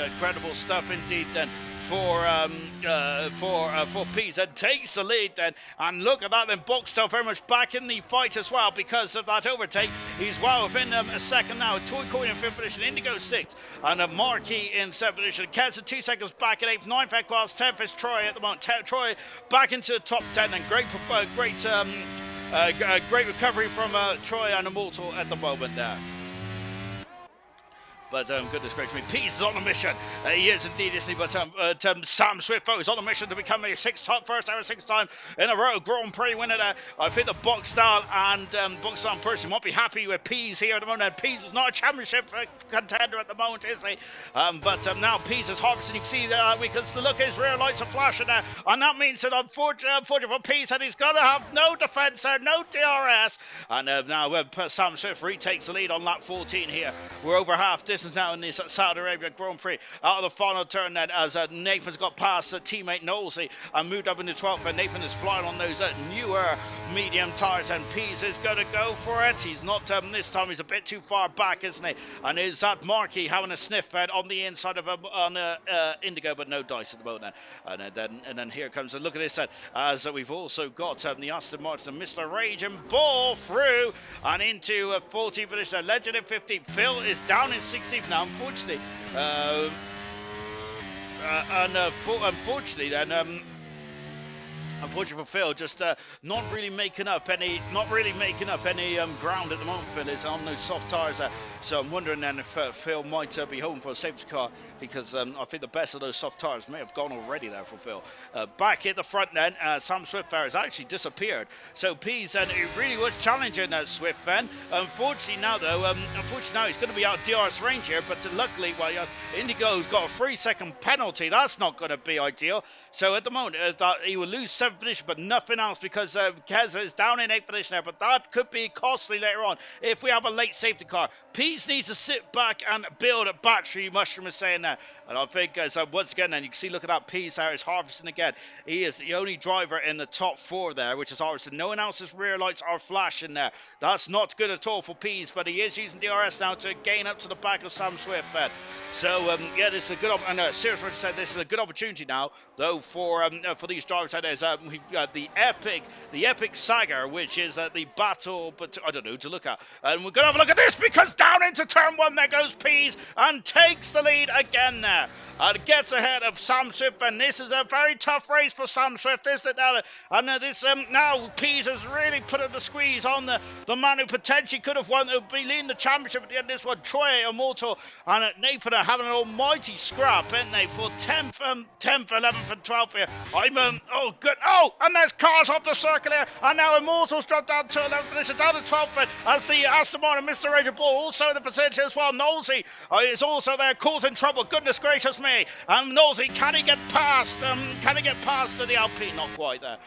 Incredible stuff indeed then for Pease, and takes the lead then, and look at that then. Boxtel very much back in the fight as well because of that overtake. He's well within a second now. Toy Coin in 5th position, Indigo 6th, and Marquis in 7th position. Keza 2 seconds back at 8th, 9th Equals, 10th is Troy at the moment. Troy back into the top 10, and great recovery from Troy and Immortal at the moment there. But goodness gracious me, Pease is on a mission. He is indeed, isn't he? But Sam Swift is on a mission to become a first time in a row Grand Prix winner there. I think the Boxstar and Percy might be happy with Pease here at the moment. Pease is not a championship contender at the moment, is he? But now Pease is harvesting. You can see that we can look, his rear lights are flashing there, and that means that unfortunately for Pease, that he's going to have no defence there, no DRS. And now Sam Swift retakes the lead on lap 14 here. We're over half distance now in this Saudi Arabia Grand Prix. Out of the final turn then, as Nathan's got past teammate Knowlesy and moved up into 12th, and Nathan is flying on those newer medium tyres, and Pease is going to go for it. He's not this time, he's a bit too far back, isn't he? And is that Marky having a sniff on the inside of Indigo, but no dice at the moment. And then here comes a look at this then, as we've also got the Aston Martin, Mr. Raging Bull through and into 14th position. Legend in 15th. Phil is down in 16th now, unfortunately. Unfortunately for Phil, just not really making up any ground at the moment. Phil is on those soft tyres, so I'm wondering then if Phil might be home for a safety car, because I think the best of those soft tyres may have gone already there for Phil. Back at the front then, Sam Swift has actually disappeared. So Pease, and he really was challenging that Swift then. Unfortunately now though, he's going to be out of DRS range here, but luckily, Indigo's got a 3-second penalty. That's not going to be ideal. So at the moment, that he will lose 7 7th position, but nothing else because Keza is down in 8th position there. But that could be costly later on if we have a late safety car. Pease needs to sit back and build a battery, Mushroom is saying there. And I think, so once again, then you can see, look at that, Pease there is harvesting again. He is the only driver in the top 4 there, which is harvesting. No one else's rear lights are flashing there. That's not good at all for Pease, but he is using DRS now to gain up to the back of Sam Swift. So, yeah, this is a good Serious Richard said this is a good opportunity now, though, for these drivers. There's we've got the epic saga, which is the battle, but I don't know, to look at. And we're going to have a look at this, because down into turn 1 there goes Pease and takes the lead again there. And gets ahead of Sam Swift, and this is a very tough race for Sam Swift, isn't it? And this now Pease has really put the squeeze on the man who potentially could have won, who be leading the championship at the end of this one, Troy Immortal and Nathan are having an almighty scrap, aren't they, for 10th, 11th and 12th here. Oh good, oh, and there's cars off the circle here, and now Immortal's dropped down to 11th position, down to 12th, as the Aston Martin Mr. Raging Bull also in the position as well. Knowlesy is also there, causing trouble, goodness gracious me. And Knowlesy, can he get past to the Alpine? Not quite there.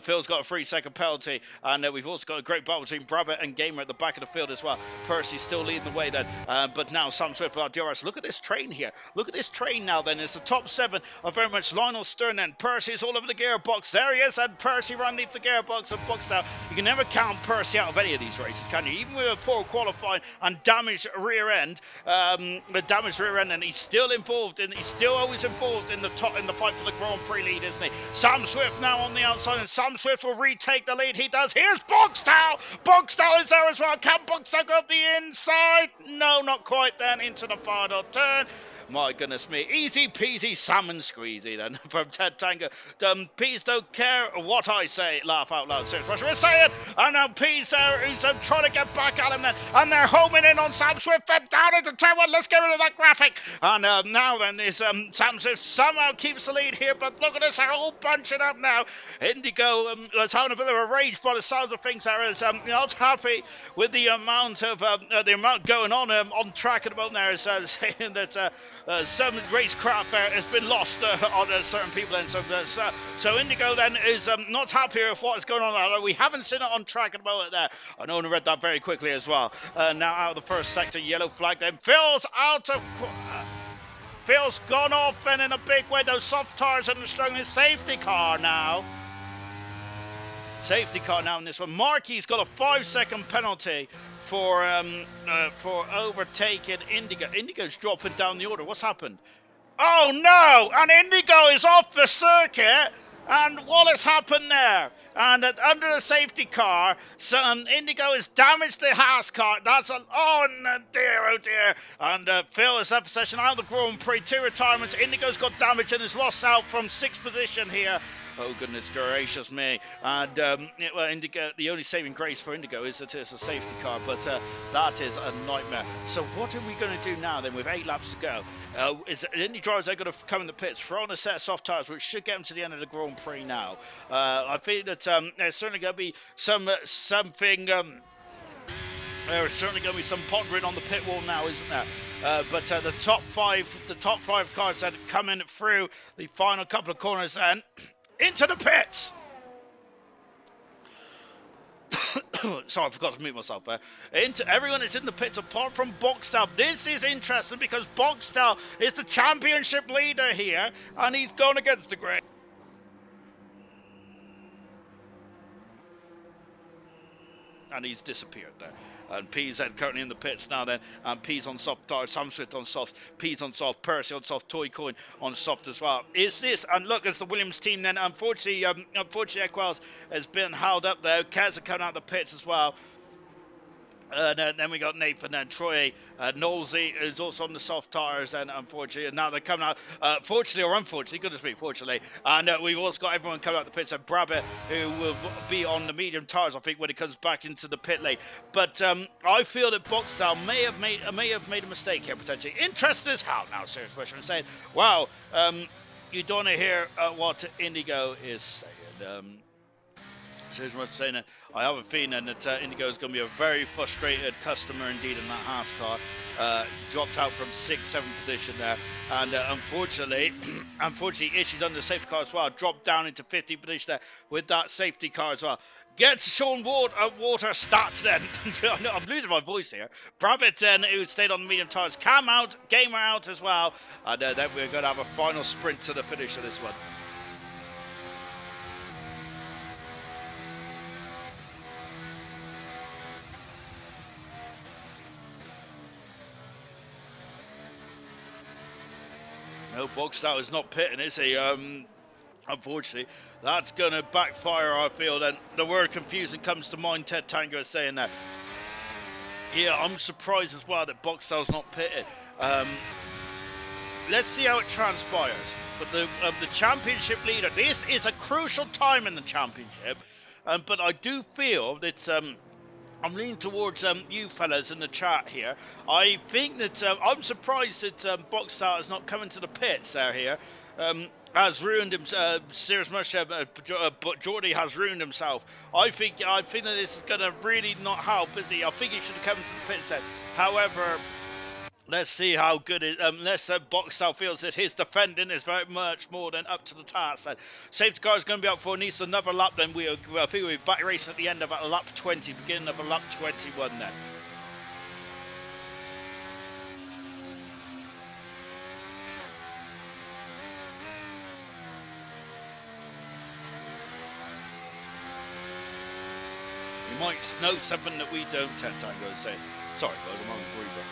Phil's got a 3-second penalty, and we've also got a great battle between Brabant and Gamer at the back of the field as well. Percy's still leading the way then, but now Sam Swift without DRS. Look at this train here. Look at this train now then. It's the top 7 are very much Lionel Stern then. Percy's all over the gearbox. There he is, and Percy ran underneath the gearbox and boxed out. You can never count Percy out of any of these races, can you? Even with a poor qualifying and damaged rear end, and he's still involved in. He's still always involved in the fight for the Grand Prix lead, isn't he? Sam Swift now on the outside, and Sam Swift will retake the lead. He does. Here's Boxtel. Boxtel is there as well. Can Boxtel go up the inside? No, not quite then. Into the final turn. My goodness me. Easy peasy salmon squeezy then from Ted Tango. Pease don't care what I say. Laugh out loud. Serious Russia is saying. And now Pease there who's trying to get back at him then. And they're homing in on Sam Swift. Then down into turn 1. Let's get rid of that graphic. And now then is Sam Swift somehow keeps the lead here. But look at this. They're all bunching up now. Indigo is having a bit of a rage by the sounds of things there. Is not happy with the amount going on track at the moment there. Is saying that some racecraft has been lost on certain people then. So Indigo then is not happy with what is going on. We haven't seen it on track at the moment there. I know I read that very quickly as well. Now out of the first sector, yellow flag then. Phil's gone off and in a big way. Those soft tires and the struggling safety car now. Safety car now in this one. Marky's got a 5-second penalty for overtaking Indigo. Indigo's dropping down the order. What's happened? Oh no! And Indigo is off the circuit. And what has happened there? And under the safety car, Indigo has damaged the Haas car. Oh dear. And Phil is left possession out of the Grand Prix. 2 retirements. Indigo's got damage and is lost out from 6th position here. Oh goodness gracious me. And Indigo, the only saving grace for Indigo is that it's a safety car, but that is a nightmare. So what are we going to do now then with 8 laps to go? Is any drivers are going to come in the pits, throw on a set of soft tyres, which should get them to the end of the Grand Prix now. I think that there's certainly going to be something. There's certainly going to be some pondering on the pit wall now, isn't there? But the top five cars that are coming through the final couple of corners and into the pits. Sorry, I forgot to mute myself there. Everyone is in the pits apart from Boxtel. This is interesting because Boxtel is the championship leader here, and he's gone against the grain. And he's disappeared there. And P's currently in the pits now then. And P's on soft tires, Sam Swift on soft, P's on soft, Percy on soft, Toy Coin on soft as well. Is this, and look, it's the Williams team then. Unfortunately, Equals has been held up there. Kaz are coming out of the pits as well. Then we got Nathan and Troy. Knowlesy is also on the soft tyres, and unfortunately, and now they're coming out. Fortunately or unfortunately, goodness me, fortunately. And we've also got everyone coming out the pits. And Brabant, who will be on the medium tyres, I think, when it comes back into the pit lane. But I feel that Boxtel may have made a mistake here potentially. Interested as how now, serious question, saying, "Wow, you don't want to hear what Indigo is saying." Serious question saying that. I have a feeling that Indigo is going to be a very frustrated customer indeed in that Haas car. dropped out from 6th, 7th position there, and unfortunately, issued under the safety car as well, dropped down into 15th position there with that safety car as well. Gets Sean Water stats then. I'm losing my voice here. Brabbit then, who stayed on the medium tires, Cam out, Gamer out as well, and then we're going to have a final sprint to the finish of this one. No, Bogstow is not pitting, is he? Unfortunately, that's going to backfire, I feel. Then the word confusing comes to mind. Ted Tango is saying that. Yeah, I'm surprised as well that Bogstow's not pitted. Let's see how it transpires. But the championship leader, this is a crucial time in the championship. But I do feel that I'm leaning towards you fellas in the chat here. I think that I'm surprised that Boxstar has not come into the pits there here. Has ruined himself. Serious much, but Geordie has ruined himself. I think that this is going to really not help, is he? I think he should have come into the pits then. However, let's see how good it. Unless Boxstar feels that his defending is very much more than up to the task. Then safety car is going to be up for at least another lap. Then I think we'll be back racing at the end of a lap 20, beginning of a lap 21. Then. You might know something that we don't. Ted Tango say. Sorry, guys, I'm on a breather.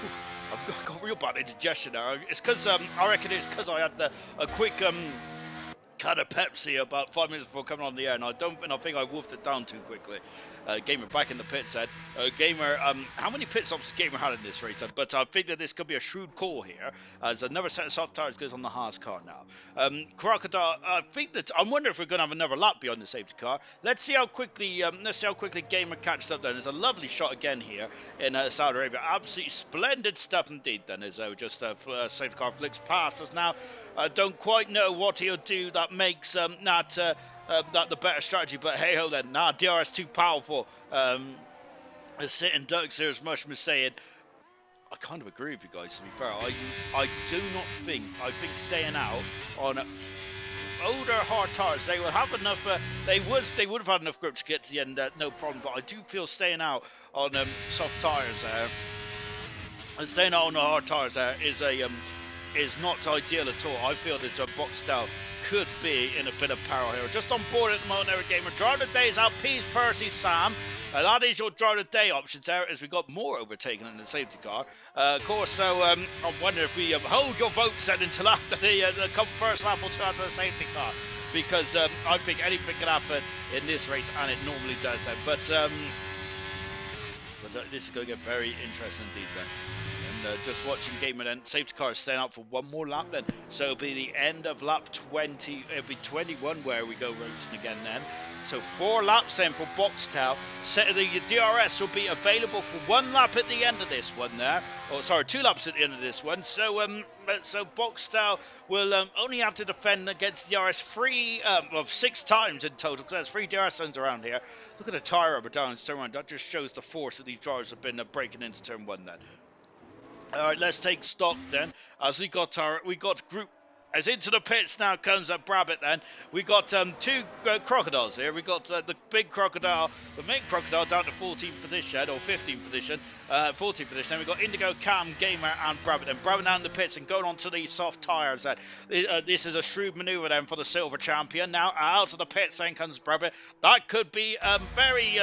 I've got real bad indigestion now. It's because I reckon it's because I had a quick can of Pepsi about 5 minutes before coming on the air, and I think I wolfed it down too quickly. Gamer back in the pit said, Gamer, how many pit stops Gamer had in this race? But I think that this could be a shrewd call here, as another set of soft tires goes on the Haas car now. Crocodile, I'm wondering if we're going to have another lap beyond the safety car. Let's see how quickly Gamer catches up. Then there's a lovely shot again here in Saudi Arabia. Absolutely splendid stuff indeed. Then as just safety car flicks past us now. I don't quite know what he'll do that makes that the better strategy, but hey ho then. Nah, DRS too powerful. Sitting Doug Sears Mushman saying, I kind of agree with you guys, to be fair. I do not think, staying out on older hard tires, they will have enough, they would have had enough grip to get to the end, no problem, but I do feel staying out on soft tires there, and staying out on the hard tires there is not ideal at all. I feel that Boxtel could be in a bit of peril here. Just on board at the moment, Eric Gamer. Driver of the day is Alpes, Percy, Sam. That is your driver of the day options there, as we got more overtaken in the safety car. Of course, so I wonder if we hold your votes then until after the first lap or two after the safety car, because I think anything can happen in this race, and it normally does then. But this is going to get very interesting indeed then. Just watching Gamer then, safety car is staying out for one more lap then, so it'll be the end of lap 20, it'll be 21 where we go racing again then. So 4 laps then for Boxtel. The DRS will be available for 1 lap at the end of this one there, or sorry, 2 laps at the end of this one. So Boxtel will only have to defend against DRS 6 times in total, because there's 3 DRS zones around here. Look at the tyre rubber down in turn 1, that just shows the force that these drivers have been breaking into turn 1 then. Alright, let's take stock then, as we got group, as into the pits now comes Brabbit then. We got 2 crocodiles here. We got the big crocodile, the main crocodile down to 14th position, or 15th position, 14th position. Then we got Indigo, Cam, Gamer and Brabbit. And Brabbit down in the pits and going on to these soft tyres then. This is a shrewd manoeuvre then for the silver champion. Now out of the pits then comes Brabbit. That could be very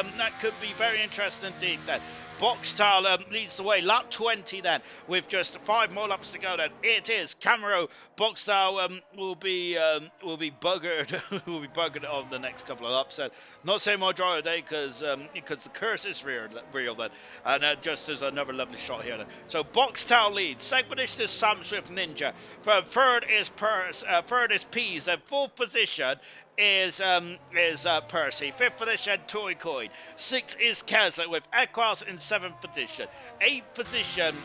interesting indeed then. Boxtal leads the way, lap 20 then, with just 5 more laps to go then. It is Camaro. Boxtal will be buggered will be buggered on the next couple of laps then. Not saying my driver today because the curse is real then. And just as another lovely shot here then. So Boxtal leads. Second position is Sam Swift Ninja. Third is Peas. Then 4th position is Percy. 5th position, Toy Coin. 6th is Keza with Equals in 7th position. 8th position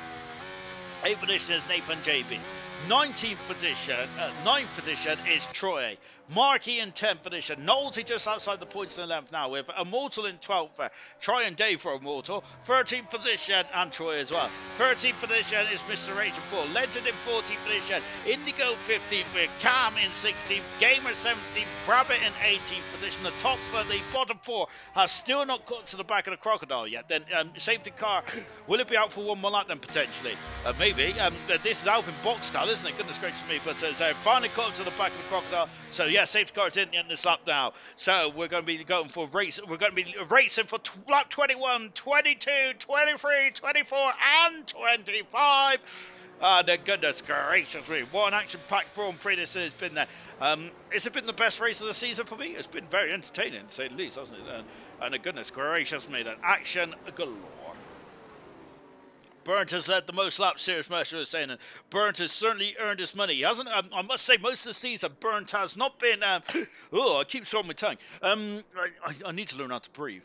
is Nathan JB. Ninth position is Troy. Markey in 10th position. Nolte just outside the points in the 11th now with Immortal in 12th. Troy and Dave for Immortal. 13th position and Troy as well. 13th position is Mr. Rage and Bull. Legend in 14th position. Indigo 15th with Cam in 16th. Gamer 17th. Rabbit in 18th position. The top for the bottom four has still not got to the back of the Crocodile yet. Then safety car, will it be out for one more lap then potentially? Maybe. This is Alvin Box style, isn't it? Goodness gracious me. But so finally caught to the back of the Crocodile. So yeah, safety car's in this lap now. So we're going to be going for race. We're going to be racing for lap 21, 22, 23, 24, and 25. Goodness gracious me. What an action-packed Grand Prix this has been there. It's been the best race of the season for me. It's been very entertaining, to say the least, hasn't it? And goodness gracious me, that action galore. Burnt has led the most laps, Serious Mercer was saying, and Burnt has certainly earned his money. He hasn't, I must say, most of the season, Burnt has not been, I keep swallowing my tongue. I need to learn how to breathe.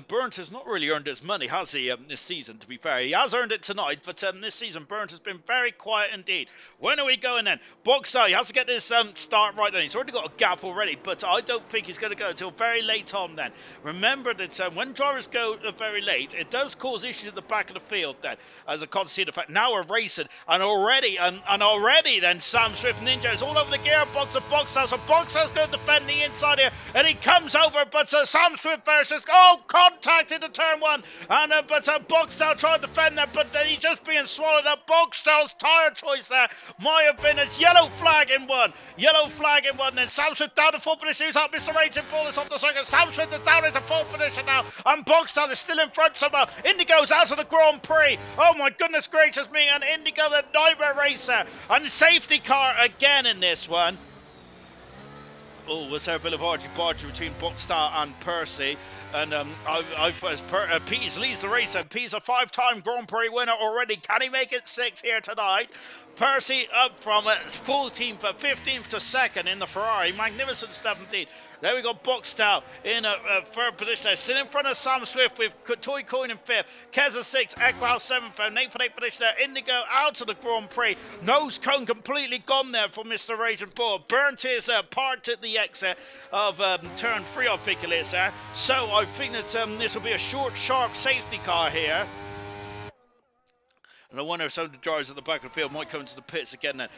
Burnt has not really earned his money, has he, this season, to be fair. He has earned it tonight, but this season, Burnt has been very quiet indeed. When are we going then? Boxer, he has to get this start right then. He's already got a gap already, but I don't think he's going to go until very late on then. Remember that when drivers go very late, it does cause issues at the back of the field then. As a consequence of the fact, now we're racing, and already then Sam Swift Ninja is all over the gearbox of Boxhouse, and Boxhouse going to defend the inside here, and he comes over, but Sam Swift versus contact into turn one, and but Boxhouse tried to defend that, but then he's just being swallowed up. Boxhouse's tyre choice there might have been a yellow flag in one, then Sam Swift down to fourth position. Who's up? Mr. Raging Bull is off the second. Sam Swift is down into fourth position now, and Boxhouse is still in front somehow. Indigo's out of the Grand Prix. Oh my goodness gracious me, and Indigo the nightmare racer, and safety car again in this one. Oh, was there a bit of argy-bargy between Boxstar and Percy? And Pease leads the race, and Pease a 5-time Grand Prix winner already. Can he make it 6 here tonight? Percy up from 14th, 15th to 2nd in the Ferrari. Magnificent 17th. There we go, Boxtel in a third position. Still in front of Sam Swift with Toy Coin in 5th. Keza 6th, Ekwal 7th, Nate for 8th position there. Indigo out of the Grand Prix. Nose cone completely gone there for Mr. Raging Bull. Burnt is parked at the exit of turn 3, I think it is there. So I think that this will be a short, sharp safety car here. And I wonder if some of the drivers at the back of the field might come into the pits again then.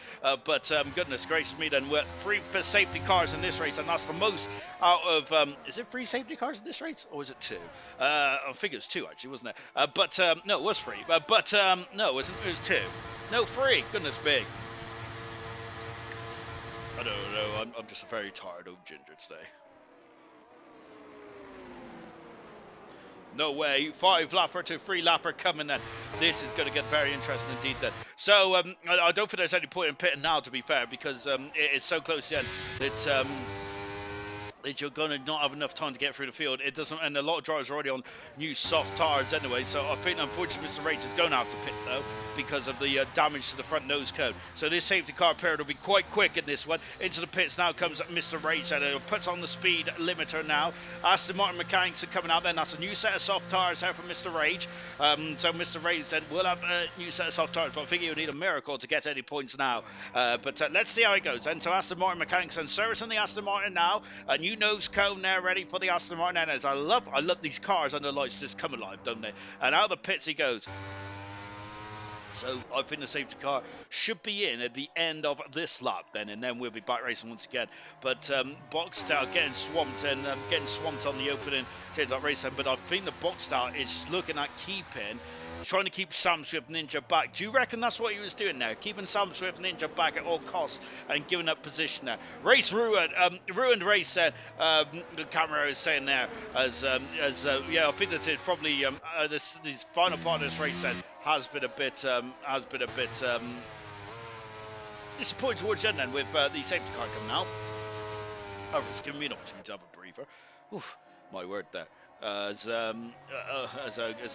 But goodness gracious me then, we're 3 safety cars in this race, and that's the most out of... is it 3 safety cars in this race, or was it 2? I think it was 2 actually, wasn't it? No, it was 3. No, it wasn't. It was 2. No, 3. Goodness me. I don't know. I'm just a very tired old ginger today. No way, 5-lapper to 3-lapper coming then. This is going to get very interesting indeed then. So, I don't think there's any point in pitting now, to be fair, because it is so close to the end that you're going to not have enough time to get through the field. It doesn't, and a lot of drivers are already on new soft tyres anyway, so I think unfortunately Mr. Rage is going to have to pit though because of the damage to the front nose cone. So this safety car period will be quite quick in this one. Into the pits now comes Mr. Rage, and it puts on the speed limiter now. Aston Martin mechanics are coming out then. That's a new set of soft tyres there from Mr. Rage. So Mr. Rage then will have a new set of soft tyres, but I think he'll need a miracle to get any points now. But let's see how it goes. And so Aston Martin mechanics and servicing the Aston Martin now. A new nose cone there ready for the Aston Martin. And I love these cars under the lights just come alive, don't they? And out of the pits he goes. So I think the safety car should be in at the end of this lap then, and then we'll be back racing once again. But Boxstar getting swamped and getting swamped on the opening race then. But I think the Boxstar is looking at keeping, trying to keep Sam Swift Ninja back. Do you reckon that's what he was doing there? Keeping Sam Swift Ninja back at all costs and giving up position there. Race ruined. Ruined race there. The camera is saying there yeah, I think that it's probably this final part of this race then has been a bit disappointing towards the end then with the safety car coming out. Oh, it's giving me an opportunity to have a breather. Oof, my word there. As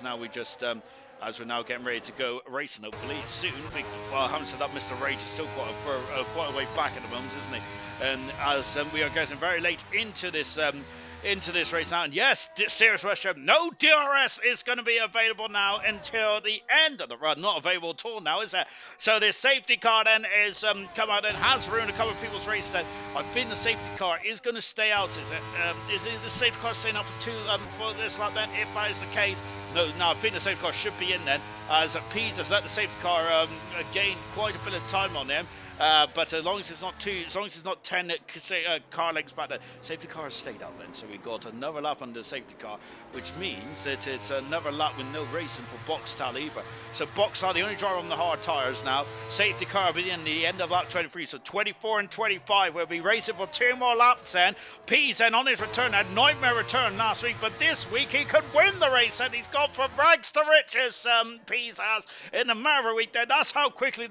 now we just as we're now getting ready to go racing hopefully soon. Well, having said that, Mr. Rage is still quite a way back at the moment, isn't he? And as we are getting very late into this into this race now. And yes, Serious Russia, no DRS is going to be available now until the end of the run. Not available at all now, is it? So this safety car then is come out and has ruined a couple of people's races. Then I think the safety car is going to stay out. Is the safety car staying out for for this lap then? If that is the case, no, I think the safety car should be in then. As Pease has let the safety car gain quite a bit of time on them. But as long as it's not 10 car lengths back, the safety car has stayed out then. So we got another lap under the safety car, which means that it's another lap with no racing for BoxStyle either. So BoxStyle, the only driver on the hard tyres now. Safety car will be in the end of lap 23. So 24 and 25 will be racing for 2 more laps then. Pease then on his return, had nightmare return last week, but this week he could win the race and he's gone from rags to riches. Pease has in the Maverick week then. That's how quickly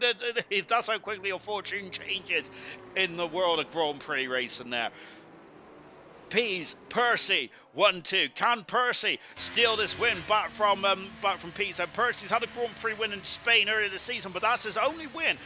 your fortune changes in the world of Grand Prix racing there. Pease, Percy, 1-2. Can Percy steal this win back from Pease? And Percy's had a Grand Prix win in Spain earlier this season, but that's his only win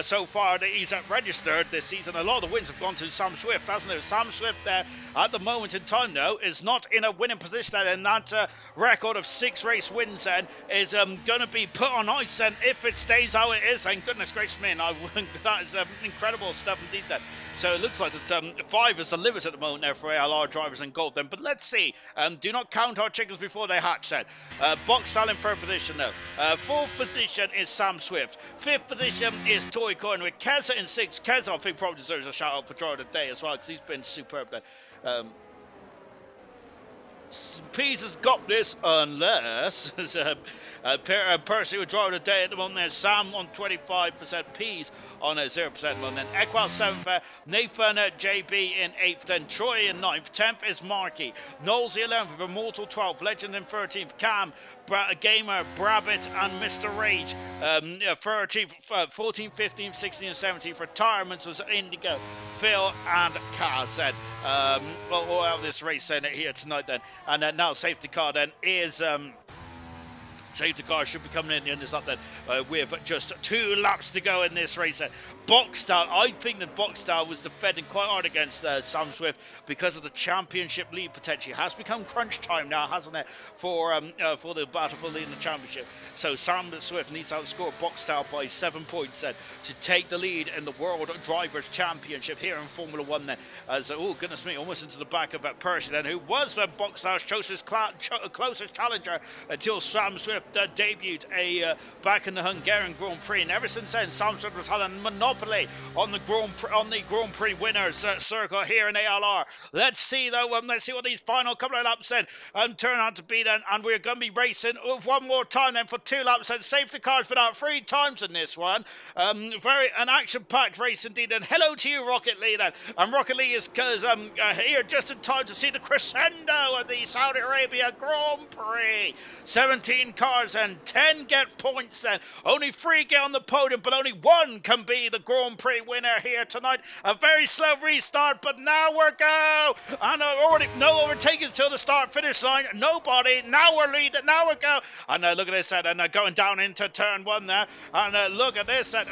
so far that he's registered this season. A lot of the wins have gone to Sam Swift, hasn't it? Sam Swift there at the moment in time, though, is not in a winning position, and that record of 6 race wins then is going to be put on ice, and if it stays how it is, and goodness gracious me, that is incredible stuff indeed then. So it looks like that 5 is the limit at the moment there for ALR drivers in gold then. But let's see. Do not count our chickens before they hatch then. BoxStyle in 3rd position though. 4th position is Sam Swift. 5th position is Toy Coin with Keza in 6th. Keza, I think, probably deserves a shout out for driver of the day as well, because he's been superb then. Pease has got this unless Percy would drive the day at the moment there. Sam on 25%, Pease on 0%. And then Equal 7th, Nathan JB in 8th, then Troy in 9th, 10th is Marky, Knowles the 11th, Immortal 12th, Legend in 13th, Cam, Gamer, Brabbit and Mr. Rage 13th, 14th, 15th, 16th and 17th. Retirements was Indigo, Phil and Kaz then. We'll have this race then here tonight then. And then now safety car then is safety car should be coming in this lap then with just 2 laps to go in this race then. BoxStyle, I think that BoxStyle was defending quite hard against Sam Swift because of the championship lead potential. It has become crunch time now, hasn't it, for the battle for leading the championship. So Sam Swift needs to outscore BoxStyle by 7 points then to take the lead in the World Drivers' Championship here in Formula 1 then. As, oh goodness me, almost into the back of Percy then, who was BoxStyle's closest challenger until Sam Swift debuted back in the Hungarian Grand Prix. And ever since then, Sam Swift has had a monopoly on the Grand Prix winners circle here in ALR. Let's see though. Let's see what these final couple of laps then turn out to be then, and we're going to be racing one more time then for 2 laps. And safety car's been out 3 times in this one. Very an action-packed race indeed. And hello to you, Rocket Lee then. And Rocket Lee is here just in time to see the crescendo of the Saudi Arabia Grand Prix. 17 cars and 10 get points then. Only 3 get on the podium, but only 1 can be the Grand Prix winner here tonight. A very slow restart, but now we're go. And already no overtaking till the start-finish line. Nobody. Now we're leading. Now we go. And look at this set. And going down into turn 1 there. And look at this set.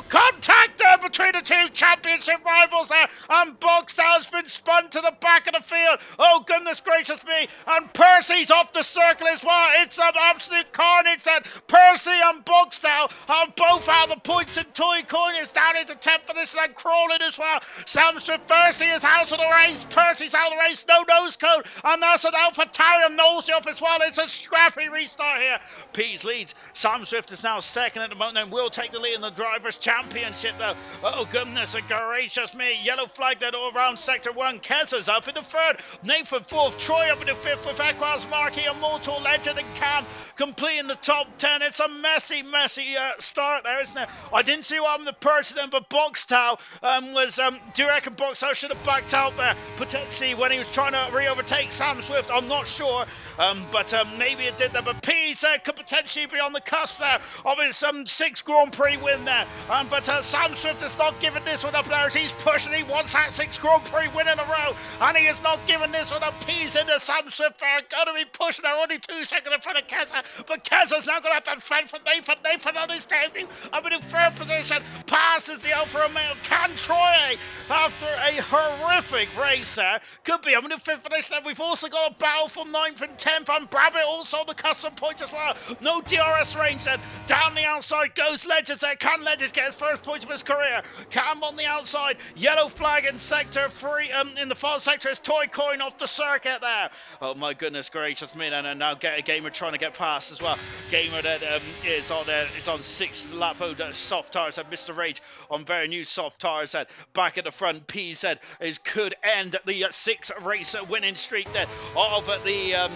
Contact there between the 2 championship rivals there. And BoxStyle's been spun to the back of the field. Oh, goodness gracious me. And Percy's off the circle as well. It's an absolute carnage then. Percy and BoxStyle have both out of the points, and Toy Coin is down into 10th position and crawling as well. Sam Swift, Percy is out of the race. Percy's out of the race. No nose code. And that's an AlphaTauri Knowles off as well. It's a scrappy restart here. Pease leads. Sam Swift is now 2nd at the moment and will take the lead in the Drivers' Championship though. Oh goodness gracious me. Yellow flag then all around Sector 1. Keza's up in the 3rd. Nathan 4th. Troy up in the 5th with Equals, Marky, Immortal, Legend and Cam completing the top 10. It's a messy start there, isn't it? I didn't see what happened to Percy then, but BoxStyle do you reckon BoxStyle should have backed out there potentially when he was trying to re-overtake Sam Swift? I'm not sure. But maybe it did that. But Pease could potentially be on the cusp there of his 6th Grand Prix win there. But Sam Swift is not giving this one up there as he's pushing. He wants that 6th Grand Prix win in a row. And he is not giving this one up. Pease into Sam Swift there. Going to be pushing there. Only 2 seconds in front of Keza, but Keza's now going to have to defend for Nathan. Nathan on his debut, up in third position, passes the Alfa Romeo. Can Troy, after a horrific race could be up in fifth position. And we've also got a battle for 9th and 10th, and Brabham also on the custom points as well. No DRS range then. Down the outside goes Legends there. Can Legends get his first points of his career? Cam on the outside. Yellow flag in sector 3. In the far sector is Toy Coin off the circuit there. Oh my goodness gracious me. And now Gamer trying to get past as well. Gamer that is on it's on 6th lap soft tires. And Mr. Rage on very new soft tires. Back at the front, PZ could end the 6 race winning streak there of the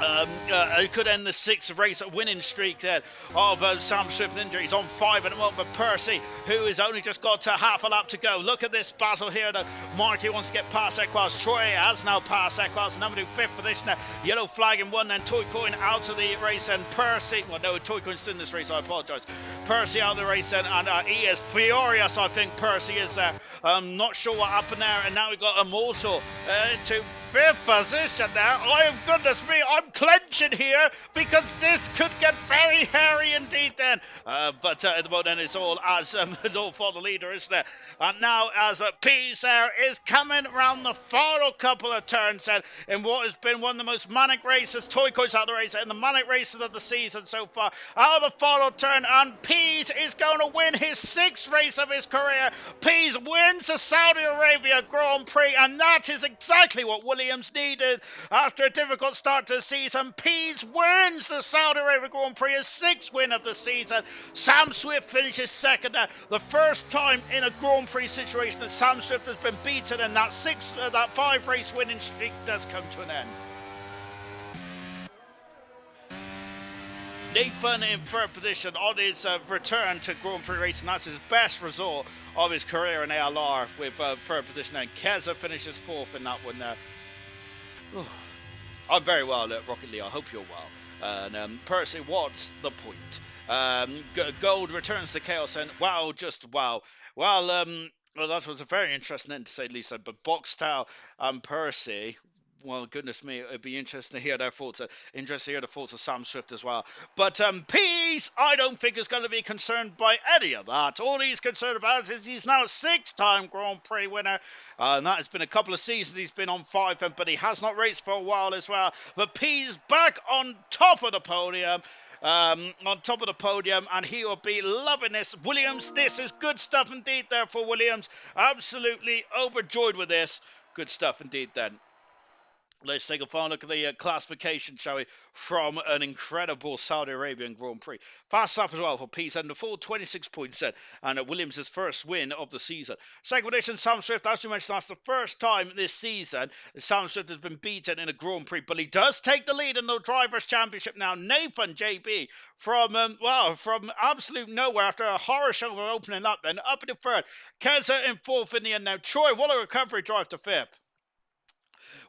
it could end the 6th race winning streak there of Sam Swift Ninja. He's on 5 at the moment, but Percy, who has only just got half a lap to go. Look at this battle here. Marky wants to get past Equaz. Troy has now passed Equaz. Number 2, 5th position there. Yellow flag in 1, then Toy Coin out of the race, and Percy, well no, Toy Coin's still in this race, I apologise. Percy out of the race then, and he is furious, I think Percy is there. Not sure what happened there, and now we've got Immortal to 5th position there. Oh goodness me, I'm clenching here because this could get very hairy indeed then. But at the moment it's all as it's all for the leader, isn't it? And now as Peace there is coming around the final couple of turns then in what has been one of the most manic races. Toy Coin's out of the race in the manic races of the season so far. Out of the final turn, and Peace is going to win his 6th race of his career. Peace wins the Saudi Arabia Grand Prix, and that is exactly what Williams needed after a difficult start to the season. Pease wins the Saudi Arabia Grand Prix, his 6th win of the season. Sam Swift finishes 2nd. The first time in a Grand Prix situation that Sam Swift has been beaten, and that 5 race winning streak does come to an end. Nathan in 3rd position on his return to Grand Prix racing. That's his best result of his career in ALR with 3rd position. And Keza finishes 4th in that one. I'm very well at Rocket League. I hope you're well. And Percy, what's the point? Gold returns to Chaos, and wow, just wow. Well, that was a very interesting end to say the least. But Boxtel and Percy, well, goodness me, it'd be interesting to hear their thoughts. Interesting to hear the thoughts of Sam Swift as well. But Peace, I don't think is going to be concerned by any of that. All he's concerned about is he's now a 6-time Grand Prix winner. And that has been a couple of seasons he's been on 5, but he has not raced for a while as well. But Peace back on top of the podium. And he will be loving this. Williams, this is good stuff indeed there for Williams. Absolutely overjoyed with this. Good stuff indeed then. Let's take a final look at the classification, shall we, from an incredible Saudi Arabian Grand Prix. Fast lap as well for Peace, and the full 26 points set, and Williams' first win of the season. Second position, Sam Swift, as we mentioned, that's the first time this season Sam Swift has been beaten in a Grand Prix, but he does take the lead in the Drivers' Championship now. Nathan JB from absolute nowhere after a horror show of opening up, then up in the 3rd. Keza in 4th in the end now. Troy, what a recovery drive to 5th.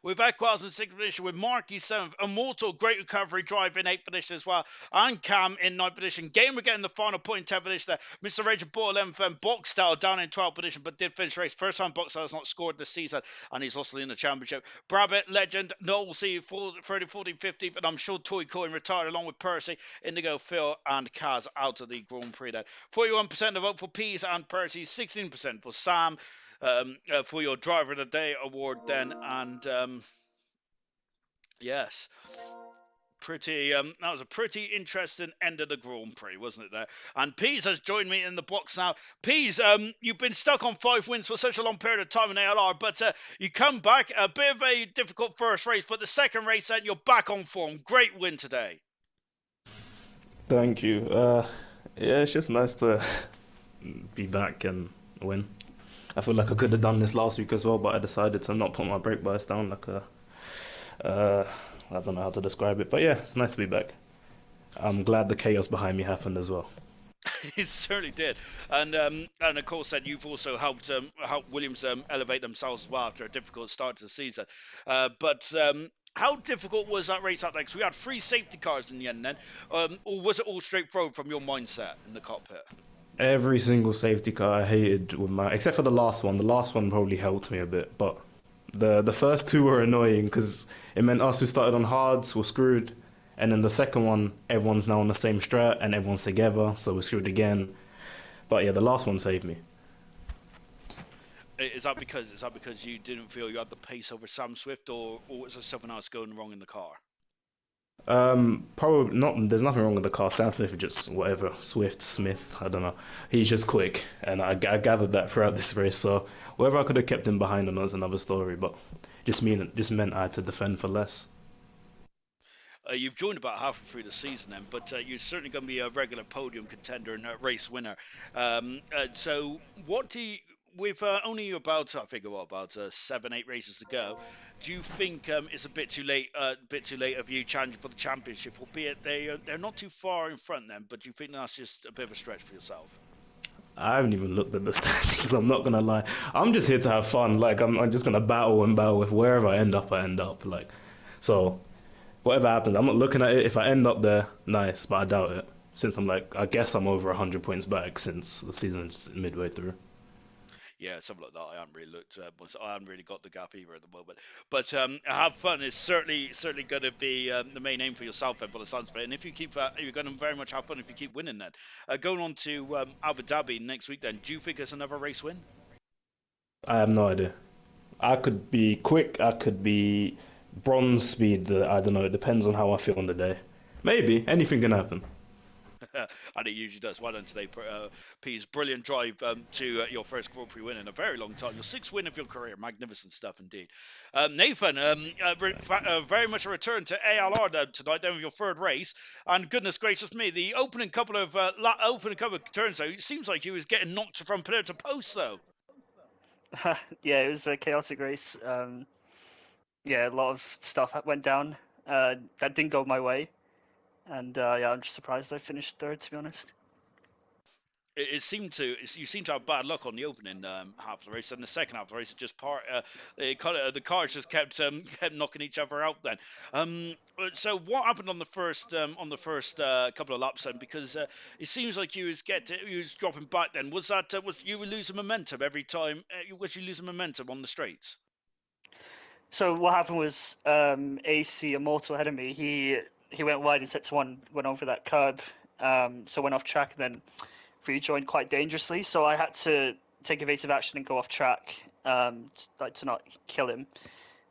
With Equaz in 6th position, with Marky 7th, Immortal, great recovery drive in 8th position as well, and Cam in 9th position. Gamer getting the final point in 10th position there. Mr. Rage Ball 11th, and Boxstyle down in 12th position, but did finish race. First time Boxstyle has not scored this season, and he's also in the championship. Brabham, Legend, Noel C, 30, 40, 50th, and I'm sure Toy Coin retired along with Percy, Indigo, Phil, and Kaz out of the Grand Prix then. 41% of vote for Pease and Percy, 16% for Sam. For your Driver of the Day award then, and yes, pretty that was a pretty interesting end of the Grand Prix, wasn't it there? And Pease has joined me in the box now. Pease, you've been stuck on 5 wins for such a long period of time in ALR, but you come back, a bit of a difficult first race, but the second race then you're back on form. Great win today. Thank you. Yeah, it's just nice to be back and win. I feel like I could have done this last week as well, but I decided to not put my brake bias down like a I don't know how to describe it, but yeah, it's nice to be back. I'm glad the chaos behind me happened as well. It certainly did, and of course that you've also helped Williams elevate themselves as well after a difficult start to the season. But how difficult was that race out there? Because we had 3 safety cars in the end then, or was it all straightforward from your mindset in the cockpit? Every single safety car I hated with except for the last one. The last one probably helped me a bit, but the first 2 were annoying because it meant us who started on hards were screwed, And then the second one, everyone's now on the same strat and everyone's together, so we're screwed again. But yeah, the last one saved me. Is that because you didn't feel you had the pace over Sam Swift, or was there something else going wrong in the car? Probably not. There's nothing wrong with the car. Sam Smith is just whatever. Swift, Smith, I don't know. He's just quick, and I gathered that throughout this race. So whether I could have kept him behind or not is another story. But just meant I had to defend for less. You've joined about halfway through the season then, but you're certainly going to be a regular podium contender and a race winner. So what do you, with only about, I figure, what, about 7, 8 races to go, do you think it's a bit too late of you challenging for the championship, albeit they're not too far in front then, but do you think that's just a bit of a stretch for yourself? I haven't even looked at the standings. I'm not gonna lie. I'm just here to have fun. Like I'm just gonna battle and battle with wherever I end up. I end up like so. Whatever happens, I'm not looking at it. If I end up there, nice, but I doubt it. Since I guess I'm over 100 points back since the season's midway through. Yeah, something like that. I haven't really looked. I haven't really got the gap either at the moment. But have fun is certainly going to be the main aim for yourself, then, by the sounds of it. And if you keep, you're going to very much have fun if you keep winning. Then going on to Abu Dhabi next week. Then, do you think it's another race win? I have no idea. I could be quick. I could be bronze speed. I don't know. It depends on how I feel on the day. Maybe anything can happen. And it usually does. Well done today, P's brilliant drive to your first Grand Prix win in a very long time. Your 6th win of your career. Magnificent stuff indeed. Nathan, very much a return to ALR tonight, then with your 3rd race. And goodness gracious me, the opening couple of turns, though, it seems like you was getting knocked from pillar to post, though. Yeah, it was a chaotic race. Yeah, a lot of stuff went down that didn't go my way. And yeah, I'm just surprised I finished 3rd, to be honest. You seem to have bad luck on the opening half of the race, and the second half of the race, it just the cars just kept knocking each other out. Then, so what happened on the first couple of laps then? Because it seems like you was dropping back. Then was you were losing momentum every time? Was you losing momentum on the straights? So what happened was AC Immortal ahead of me. He went wide in set 1, went over that curb, so went off track and then rejoined quite dangerously. So I had to take evasive action and go off track, to not kill him.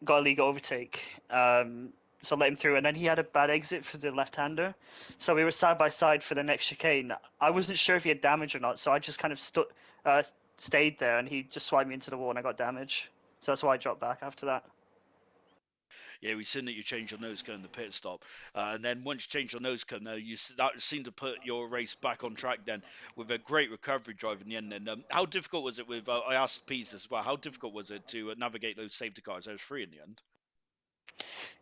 Got a legal overtake, so I let him through, and then he had a bad exit for the left-hander. So we were side by side for the next chicane. I wasn't sure if he had damage or not, so I just kind of stayed there, and he just swiped me into the wall, and I got damage. So that's why I dropped back after that. Yeah, we've seen that you changed your nose cone in the pit stop, and then once you changed your nose cone, that seemed to put your race back on track. Then with a great recovery drive in the end. Then how difficult was it with? I asked Pease as well. How difficult was it to navigate those safety cars? There was 3 in the end.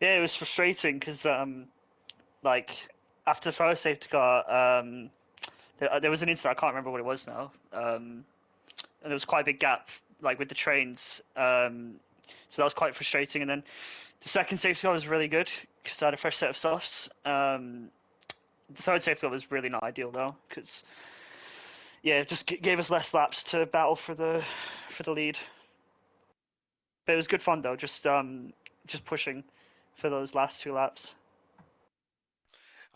Yeah, it was frustrating because like after the first safety car, there was an incident. I can't remember what it was now, and there was quite a big gap like with the trains. So that was quite frustrating. And then the second safety car was really good because I had a fresh set of softs. The third safety car was really not ideal though because yeah, it just gave us less laps to battle for the lead. But it was good fun though, just pushing for those last 2 laps.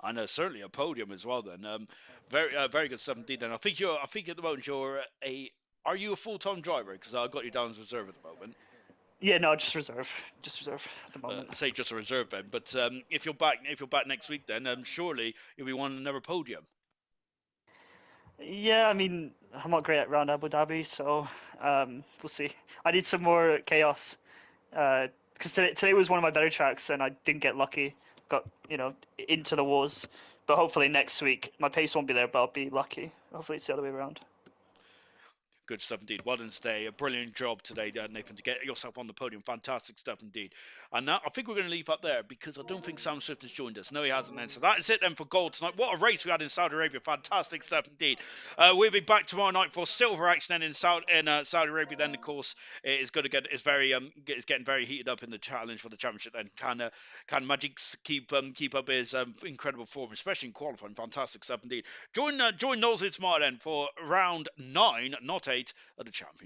And certainly a podium as well. Then very good stuff indeed. And I think at the moment are you a full-time driver? Because I got you down as reserve at the moment. Yeah, no, just reserve at the moment. Say just a reserve then. But if you're back next week, then surely you'll be wanting another podium. Yeah, I mean, I'm not great at round Abu Dhabi, so we'll see. I need some more chaos because today was one of my better tracks, and I didn't get lucky. Got into the wars, but hopefully next week my pace won't be there, but I'll be lucky. Hopefully it's the other way around. Good stuff indeed. Well done today. A brilliant job today, Nathan, to get yourself on the podium. Fantastic stuff indeed. And now I think we're going to leave up there because I don't think Sam Swift has joined us. No, he hasn't then. So that is it then for gold tonight. What a race we had in Saudi Arabia. Fantastic stuff indeed. We'll be back tomorrow night for silver action then in Saudi Arabia. Then, of course, it's getting very heated up in the challenge for the championship. Then can Magic keep up his incredible form, especially in qualifying? Fantastic stuff indeed. Join Knowles tomorrow then for round 9, not 8 of the championship.